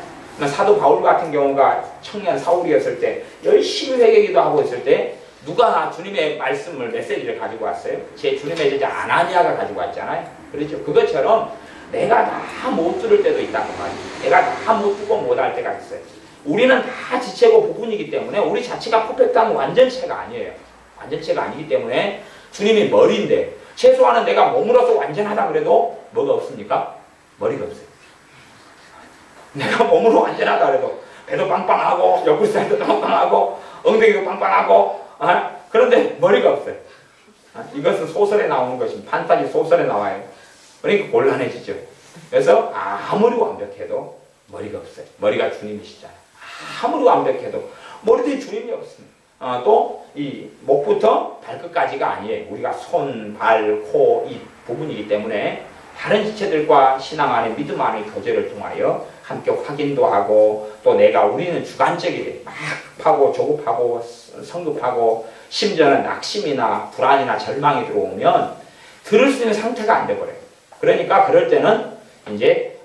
Speaker 1: 사도 바울 같은 경우가 청년 사울이었을 때 열심히 회개기도 하고 있을 때 누가 주님의 말씀을 메시지를 가지고 왔어요? 제 주님의 제자 아나니아가 가지고 왔잖아요. 그렇죠? 그것처럼 내가 다 못 들을 때도 있다고 말이에요. 내가 다 못 듣고 못 할 때가 있어요. 우리는 다 지체고 부분이기 때문에 우리 자체가 퍼펙트한 완전체가 아니에요. 완전체가 아니기 때문에 주님이 머리인데 최소한은 내가 몸으로서 완전하다 그래도 뭐가 없습니까? 머리가 없어요. 내가 몸으로 완전하다 그래도 배도 빵빵하고 옆구리살도 빵빵하고 엉덩이도 빵빵하고 그런데 머리가 없어요. 이것은 소설에 나오는 것입니다. 판타지 소설에 나와요. 그러니까 곤란해지죠. 그래서 아무리 완벽해도 머리가 없어요. 머리가 주님이시잖아요. 아무리 완벽해도 머리도 주님이 없습니다. 또 이 목부터 발끝까지가 아니에요. 우리가 손, 발, 코, 이 부분이기 때문에 다른 지체들과 신앙 안에 믿음 안의 교제를 통하여 함께 확인도 하고 또 우리는 주관적이래. 막 급하고 조급하고 성급하고 심지어는 낙심이나 불안이나 절망이 들어오면 들을 수 있는 상태가 안 돼버려요. 그러니까 그럴 때는 이제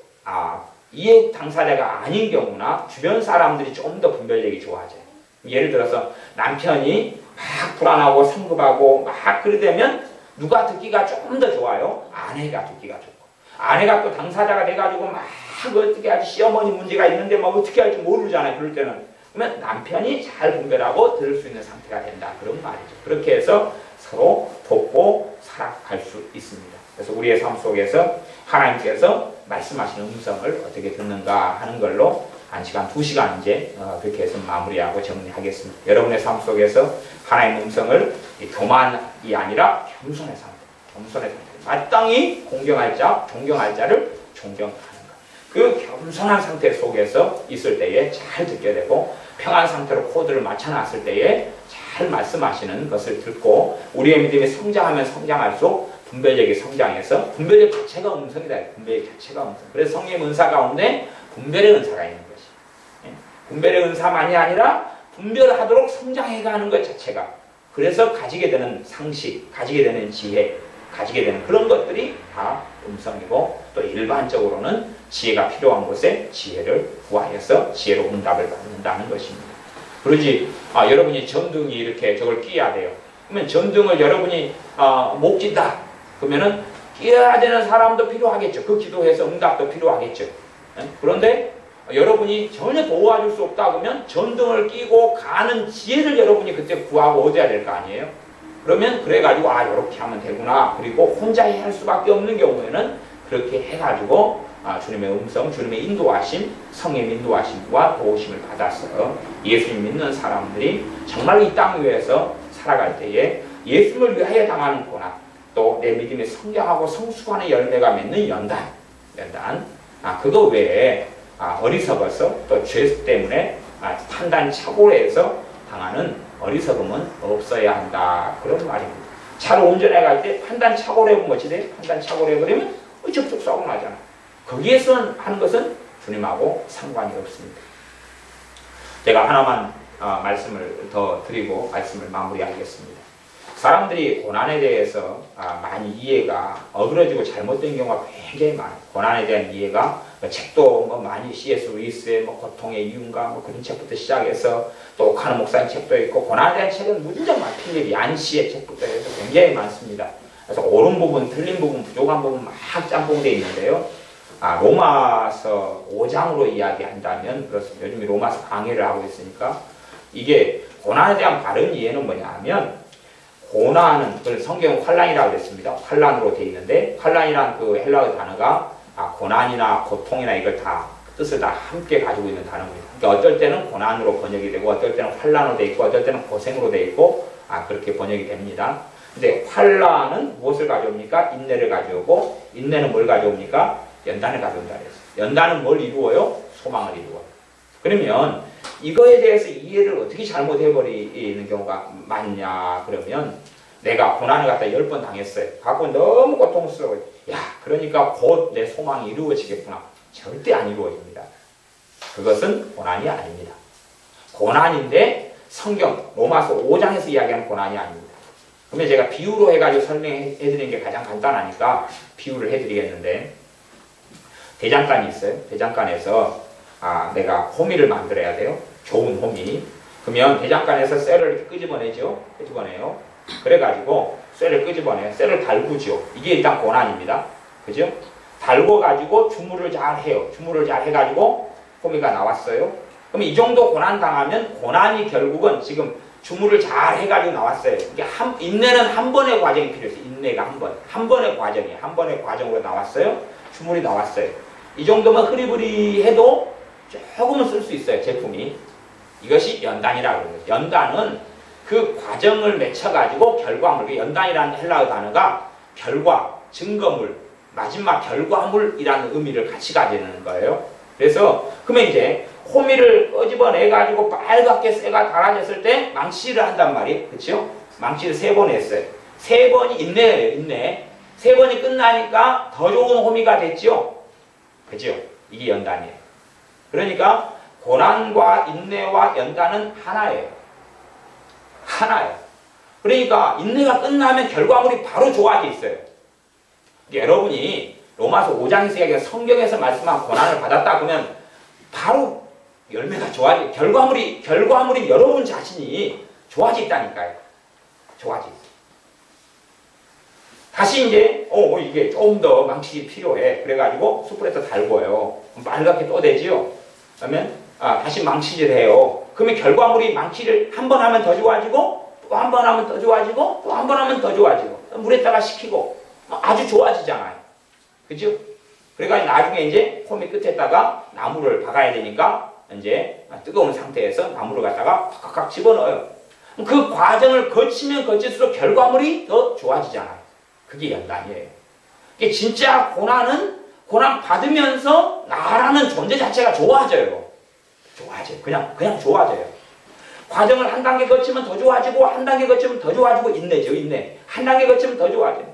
Speaker 1: 이해 당사자가 아닌 경우나 주변 사람들이 좀 더 분별력이 좋아져요. 예를 들어서 남편이 막 불안하고 성급하고 막 그러되면 누가 듣기가 조금 더 좋아요? 아내가 듣기가 좋고 아내가 또 당사자가 돼가지고 막 어떻게 하지 시어머니 문제가 있는데 막 어떻게 할지 모르잖아요. 그럴 때는 그러면 남편이 잘 분별하고 들을 수 있는 상태가 된다. 그런 말이죠. 그렇게 해서 서로 돕고 살아갈 수 있습니다. 그래서 우리의 삶 속에서 하나님께서 말씀하시는 음성을 어떻게 듣는가 하는 걸로 1시간, 2시간 이제 그렇게 해서 마무리하고 정리하겠습니다. 여러분의 삶 속에서 하나님의 음성을 교만이 아니라 겸손의 상태, 겸손의 상태. 마땅히 공경할 자, 존경할 자를 존경하는 것. 그 겸손한 상태 속에서 있을 때에 잘 듣게 되고 평안 상태로 코드를 맞춰놨을 때에 잘 말씀하시는 것을 듣고 우리의 믿음이 성장하면 성장할수록 분별력이 성장해서 분별력 자체가 음성이다. 분별력 자체가 음성. 그래서 성령의 은사 가운데 분별의 은사가 있는 것이. 분별의 은사만이 아니라 분별하도록 성장해가는 것 자체가. 그래서 가지게 되는 상식, 가지게 되는 지혜, 가지게 되는 그런 것들이 다 음성이고 또 일반적으로는 지혜가 필요한 곳에 지혜를 구하여서 지혜로 응답을 받는다는 것입니다. 그러지 여러분이 전등이 이렇게 저걸 끼야 돼요. 그러면 전등을 여러분이 못 낀다. 그러면은 끼어야 되는 사람도 필요하겠죠. 그 기도해서 응답도 필요하겠죠. 그런데 여러분이 전혀 도와줄 수 없다 그러면 전등을 끼고 가는 지혜를 여러분이 그때 구하고 얻어야 될 거 아니에요. 그러면 그래가지고 이렇게 하면 되구나. 그리고 혼자 할 수밖에 없는 경우에는 그렇게 해가지고 주님의 음성, 주님의 인도하심, 성의 인도하심과 도우심을 받아서 예수님 믿는 사람들이 정말 이 땅 위에서 살아갈 때에 예수님을 위하여 당하는 고난, 또 내 믿음이 성장하고 성숙하는 열매가 맺는 연단, 그거 외에 어리석어서 또 죄 때문에 판단 착오해서 당하는 어리석음은 없어야 한다. 그런 말입니다. 차로 운전해 갈 때 판단 착오를 해보면 어찌 돼요? 판단 착오를 해버리면 접촉 사고 나잖아. 거기에서 하는 것은 주님하고 상관이 없습니다. 제가 하나만 말씀을 더 드리고 말씀을 마무리하겠습니다. 사람들이 고난에 대해서 많이 이해가 어그러지고 잘못된 경우가 굉장히 많아요. 고난에 대한 이해가 책도 많이 C.S. 루이스의 고통의 이유인가 그런 책부터 시작해서 또 오카노 목사님 책도 있고 고난에 대한 책은 무진장 많아요. 필립 얀시의 책부터 해서 굉장히 많습니다. 그래서 옳은 부분, 틀린 부분, 부족한 부분 막 짬뽕되어 있는데요. 로마서 5장으로 이야기한다면 그렇습니다. 요즘 로마서 강의를 하고 있으니까 이게 고난에 대한 바른 이해는 뭐냐 하면 고난은 그걸 성경은 환난이라고 했습니다. 환난으로 되어 있는데 환난이란 그 헬라어 단어가 고난이나 고통이나 이걸 다 뜻을 다 함께 가지고 있는 단어입니다. 그러니까 어떨 때는 고난으로 번역이 되고 어떨 때는 환난으로 되어 있고 어떨 때는 고생으로 되어 있고 그렇게 번역이 됩니다. 근데 환난은 무엇을 가져옵니까? 인내를 가져오고 인내는 뭘 가져옵니까? 연단을 가져온다 그랬어요. 연단은 뭘 이루어요? 소망을 이루어요. 그러면 이거에 대해서 이해를 어떻게 잘못해버리는 경우가 많냐 그러면 내가 고난을 갖다 10번 당했어요. 갖고 너무 고통스러워요. 야, 그러니까 곧 내 소망이 이루어지겠구나. 절대 안 이루어집니다. 그것은 고난이 아닙니다. 고난인데 성경 로마서 5장에서 이야기하는 고난이 아닙니다. 그러면 제가 비유로 해가지고 설명해 드리는 게 가장 간단하니까 비유를 해드리겠는데, 대장간이 있어요. 대장간에서 내가 호미를 만들어야 돼요. 좋은 호미. 그러면 대장간에서 쇠를 이렇게 끄집어내죠. 끄집어내요. 그래가지고 쇠를 끄집어내요. 쇠를 달구죠. 이게 일단 고난입니다. 그죠? 달궈가지고 주물을 잘 해요. 주물을 잘 해가지고 호미가 나왔어요. 그럼 이 정도 고난 당하면 고난이 결국은 지금 주물을 잘 해가지고 나왔어요. 이게 인내는 한 번의 과정이 필요해요. 인내가 한 번의 과정이에요. 한 번의 과정으로 나왔어요. 주물이 나왔어요. 이 정도면 흐리부리해도 조금은 쓸 수 있어요. 제품이. 이것이 연단이라고 그래요. 연단은 그 과정을 맺혀가지고 결과물, 연단이라는 헬라어 단어가 결과, 증거물, 마지막 결과물이라는 의미를 같이 가지는 거예요. 그래서 그러면 이제 호미를 끄집어내가지고 빨갛게 쇠가 달아졌을 때 망치를 한단 말이에요. 그렇죠? 망치를 3번 했어요. 3번이 인내예요. 인내. 3번이 끝나니까 더 좋은 호미가 됐죠? 그죠? 이게 연단이에요. 그러니까 고난과 인내와 연단은 하나예요. 하나예요. 그러니까 인내가 끝나면 결과물이 바로 좋아져 있어요. 여러분이 로마서 5장에서 이야기한 성경에서 말씀한 고난을 받았다 그러면 바로 열매가 좋아져, 결과물이 여러분 자신이 좋아져 있다니까요. 좋아져 있어요. 다시 이제 이게 조금 더 망치기 필요해. 그래가지고 숯불에 또 달궈요. 빨갛게 또 되지요. 그러면 다시 망치질해요. 그러면 결과물이 망치를 한 번 하면 더 좋아지고, 또 한 번 하면 더 좋아지고, 또 한 번 하면 더 좋아지고, 물에다가 식히고 아주 좋아지잖아요. 그죠? 그래가지고 나중에 이제 호미 끝에다가 나무를 박아야 되니까 이제 뜨거운 상태에서 나무를 갖다가 칵칵 집어넣어요. 그 과정을 거치면 거칠수록 결과물이 더 좋아지잖아요. 그게 연단이에요. 이게 진짜 고난은 고난 받으면서 나라는 존재 자체가 좋아져요. 좋아져요. 그냥 좋아져요. 과정을 한 단계 거치면 더 좋아지고, 한 단계 거치면 더 좋아지고, 인내죠, 인내. 한 단계 거치면 더 좋아져요.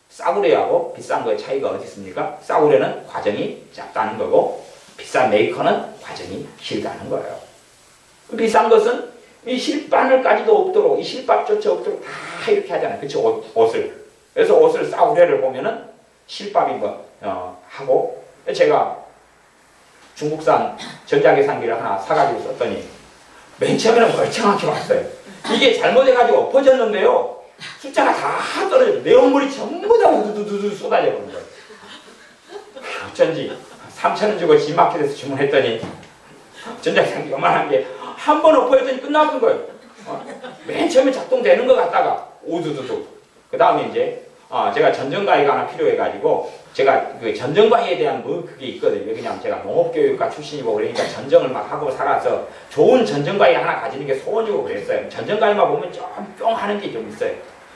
Speaker 1: 싸구려하고 비싼 거의 차이가 어디 있습니까? 싸구려는 과정이 짧다는 거고, 비싼 메이커는 과정이 길다는 거예요. 비싼 것은 이 실바늘까지도 없도록, 이 실밥조차 없도록 다 이렇게 하잖아요. 그쵸? 옷을. 그래서 옷을 싸구려를 보면은 실밥인 거, 하고, 제가 중국산 전자계산기를 하나 사가지고 썼더니, 맨 처음에는 멀쩡하게 왔어요. 이게 잘못해가지고 엎어졌는데요. 숫자가 다 떨어져요. 내용물이 전부 다 우두두두 쏟아져 버린 거예요. 어쩐지 3,000원 주고 G마켓에서 주문했더니 전자계산기 요만한 게 한 번 엎어졌더니 끝나버린 거예요. 맨 처음에 작동되는 것 같다가 우두두두. 그 다음에 이제 제가 전정가위가 하나 필요해가지고 제가 그 전정가위에 대한 그게 있거든요. 왜냐면 제가 농업교육과 출신이고 그러니까 전정을 막 하고 살아서 좋은 전정가위 하나 가지는 게 소원이고 그랬어요. 전정가위만 보면 좀 뿅 하는 게 좀 있어요.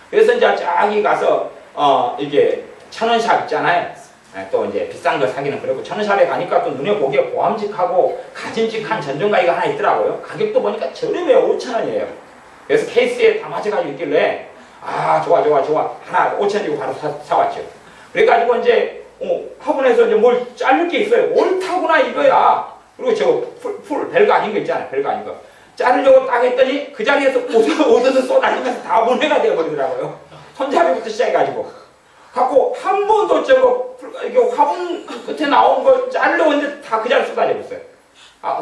Speaker 1: 그래서 이제 저기 가서 이게 1,000원샵 있잖아요. 또 이제 비싼 거 사기는 그렇고 1,000원샵에 가니까 또 눈에 보기에 보암직하고 가짐직한 전정가위가 하나 있더라고요. 가격도 보니까 저렴해요. 5,000원이에요. 그래서 케이스에 담아져가지고 있길래 좋아 하나 5,000원 주고 바로 사왔죠. 그래가지고 이제 화분에서 이제 뭘 자를 게 있어요. 옳다구나 이거야. 그리고 저 풀 별거 아닌 거 있잖아요. 별거 아닌 거 자르려고 딱 했더니 그 자리에서 오듯 쏟아지면서 다 분해가 되어버리더라고요. 손잡이부터 시작해가지고 갖고 한 번도 이렇게 화분 끝에 나온 거 자르려고 했는데 다 그 자리에 쏟아져버렸어요.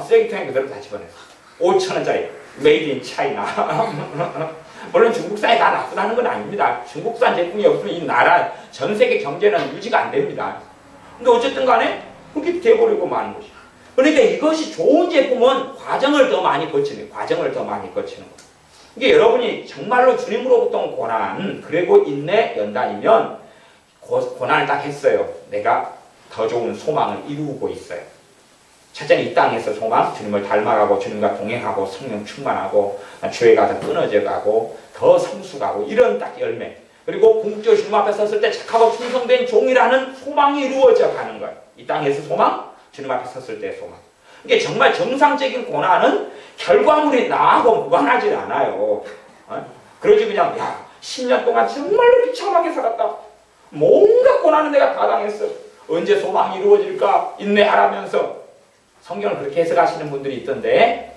Speaker 1: 쓰레기통에 그대로 다 집어냈어요. 5,000원짜리 메이드 인 차이나. 물론 중국산이 다 나쁘다는 건 아닙니다. 중국산 제품이 없으면 이 나라 전 세계 경제는 유지가 안 됩니다. 근데 어쨌든 간에 그렇게 돼버리고 마는 것이. 그러니까 이것이 좋은 제품은 과정을 더 많이 거치는 거예요. 이게 여러분이 정말로 주님으로부터 온 고난, 그리고 인내, 연단이면 고난을 딱 했어요. 내가 더 좋은 소망을 이루고 있어요. 첫째는 이 땅에서 소망, 주님을 닮아가고 주님과 동행하고 성령 충만하고 죄가 더 끊어져가고 더 성숙하고 이런 딱 열매. 그리고 궁극적으로 주님 앞에 섰을 때 착하고 충성된 종이라는 소망이 이루어져 가는 거예요. 이 땅에서 소망, 주님 앞에 섰을 때 소망. 이게 정말 정상적인 고난은 결과물이 나하고 무관하지 않아요. 그러지 그냥 10년 동안 정말로 비참하게 살았다. 뭔가 고난은 내가 다 당했어. 언제 소망이 이루어질까 인내하라면서 성경을 그렇게 해석하시는 분들이 있던데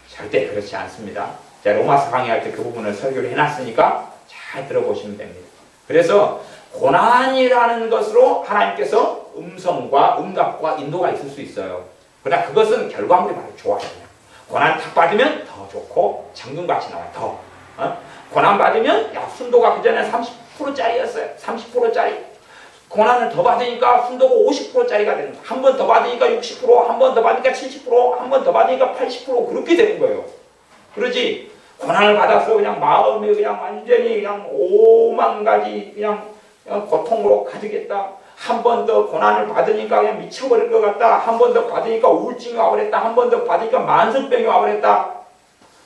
Speaker 1: 절대 그렇지 않습니다. 제가 로마서 강의할 때 그 부분을 설교를 해놨으니까 잘 들어보시면 됩니다. 그래서 고난이라는 것으로 하나님께서 음성과 응답과 인도가 있을 수 있어요. 그러나 그것은 결과물이 바로 좋아요. 고난 탁 받으면 더 좋고 정금같이 나와요. 더 고난 받으면 야 순도가 그전에 30%짜리였어요. 30%짜리 고난을 더 받으니까 순도가 50%짜리가 되는 거예요. 한 번 더 받으니까 60%, 한 번 더 받으니까 70%, 한 번 더 받으니까 80% 그렇게 되는 거예요. 그러지 고난을 받아서 그냥 마음이 그냥 완전히 그냥 오만 가지 그냥 고통으로 가득했다. 한 번 더 고난을 받으니까 그냥 미쳐버릴 것 같다. 한 번 더 받으니까 우울증이 와버렸다. 한 번 더 받으니까 만성병이 와버렸다.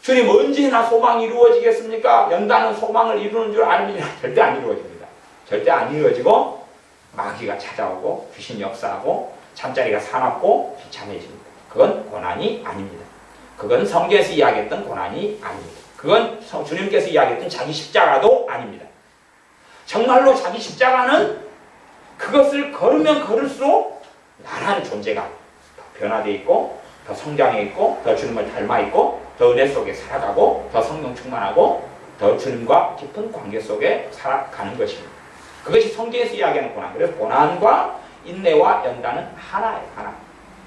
Speaker 1: 주님 언제나 소망이 이루어지겠습니까? 연단은 소망을 이루는 줄 아닙니다. 절대 안 이루어집니다. 절대 안 이루어지고 마귀가 찾아오고 귀신 역사하고 잠자리가 사납고 비참해집니다. 그건 고난이 아닙니다. 그건 성경에서 이야기했던 고난이 아닙니다. 그건 주님께서 이야기했던 자기 십자가도 아닙니다. 정말로 자기 십자가는 그것을 걸으면 걸을수록 나라는 존재가 더 변화되어 있고 더 성장해 있고 더 주님을 닮아 있고 더 은혜 속에 살아가고 더 성령 충만하고 더 주님과 깊은 관계 속에 살아가는 것입니다. 그것이 성경에서 이야기하는 고난. 그래서 고난과 인내와 연단은 하나예요. 하나.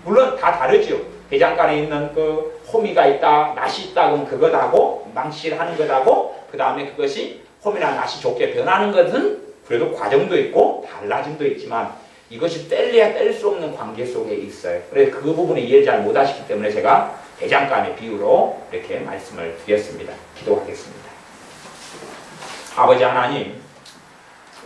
Speaker 1: 물론 다 다르죠. 대장간에 있는 그 호미가 있다, 낫이 있다 그럼 그것하고 망치를 하는 것하고 그 다음에 그것이 호미나 낫이 좋게 변하는 것은 그래도 과정도 있고 달라짐도 있지만 이것이 뗄래야 뗄 수 없는 관계 속에 있어요. 그래서 그 부분을 이해를 잘 못하시기 때문에 제가 대장간의 비유로 이렇게 말씀을 드렸습니다. 기도하겠습니다. 아버지 하나님,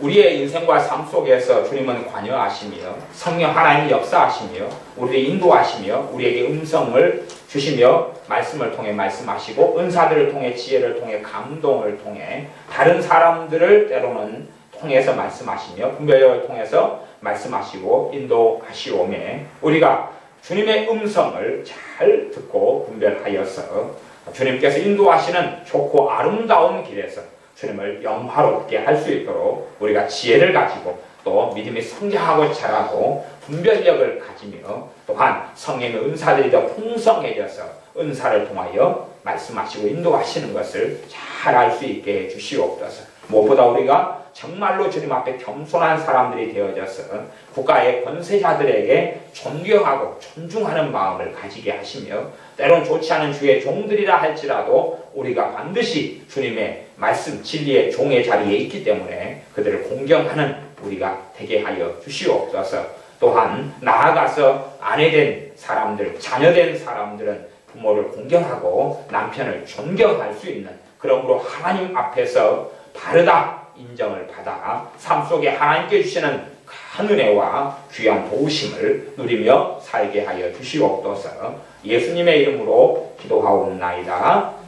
Speaker 1: 우리의 인생과 삶 속에서 주님은 관여하시며 성령 하나님이 역사하시며 우리를 인도하시며 우리에게 음성을 주시며 말씀을 통해 말씀하시고 은사들을 통해 지혜를 통해 감동을 통해 다른 사람들을 때로는 통해서 말씀하시며 분별력을 통해서 말씀하시고 인도하시오매 우리가 주님의 음성을 잘 듣고 분별하여서 주님께서 인도하시는 좋고 아름다운 길에서 주님을 영화롭게 할 수 있도록 우리가 지혜를 가지고 또 믿음이 성장하고 자라고 분별력을 가지며 또한 성령의 은사들이 더 풍성해져서 은사를 통하여 말씀하시고 인도하시는 것을 잘 알 수 있게 해주시옵소서. 무엇보다 우리가 정말로 주님 앞에 겸손한 사람들이 되어져서 국가의 권세자들에게 존경하고 존중하는 마음을 가지게 하시며 때론 좋지 않은 주의 종들이라 할지라도 우리가 반드시 주님의 말씀 진리의 종의 자리에 있기 때문에 그들을 공경하는 우리가 되게 하여 주시옵소서. 또한 나아가서 아내된 사람들, 자녀된 사람들은 부모를 공경하고 남편을 존경할 수 있는 그러므로 하나님 앞에서 바르다 인정을 받아 삶 속에 하나님께 주시는 큰 은혜와 귀한 도우심을 누리며 살게 하여 주시옵소서. 예수님의 이름으로 기도하옵나이다.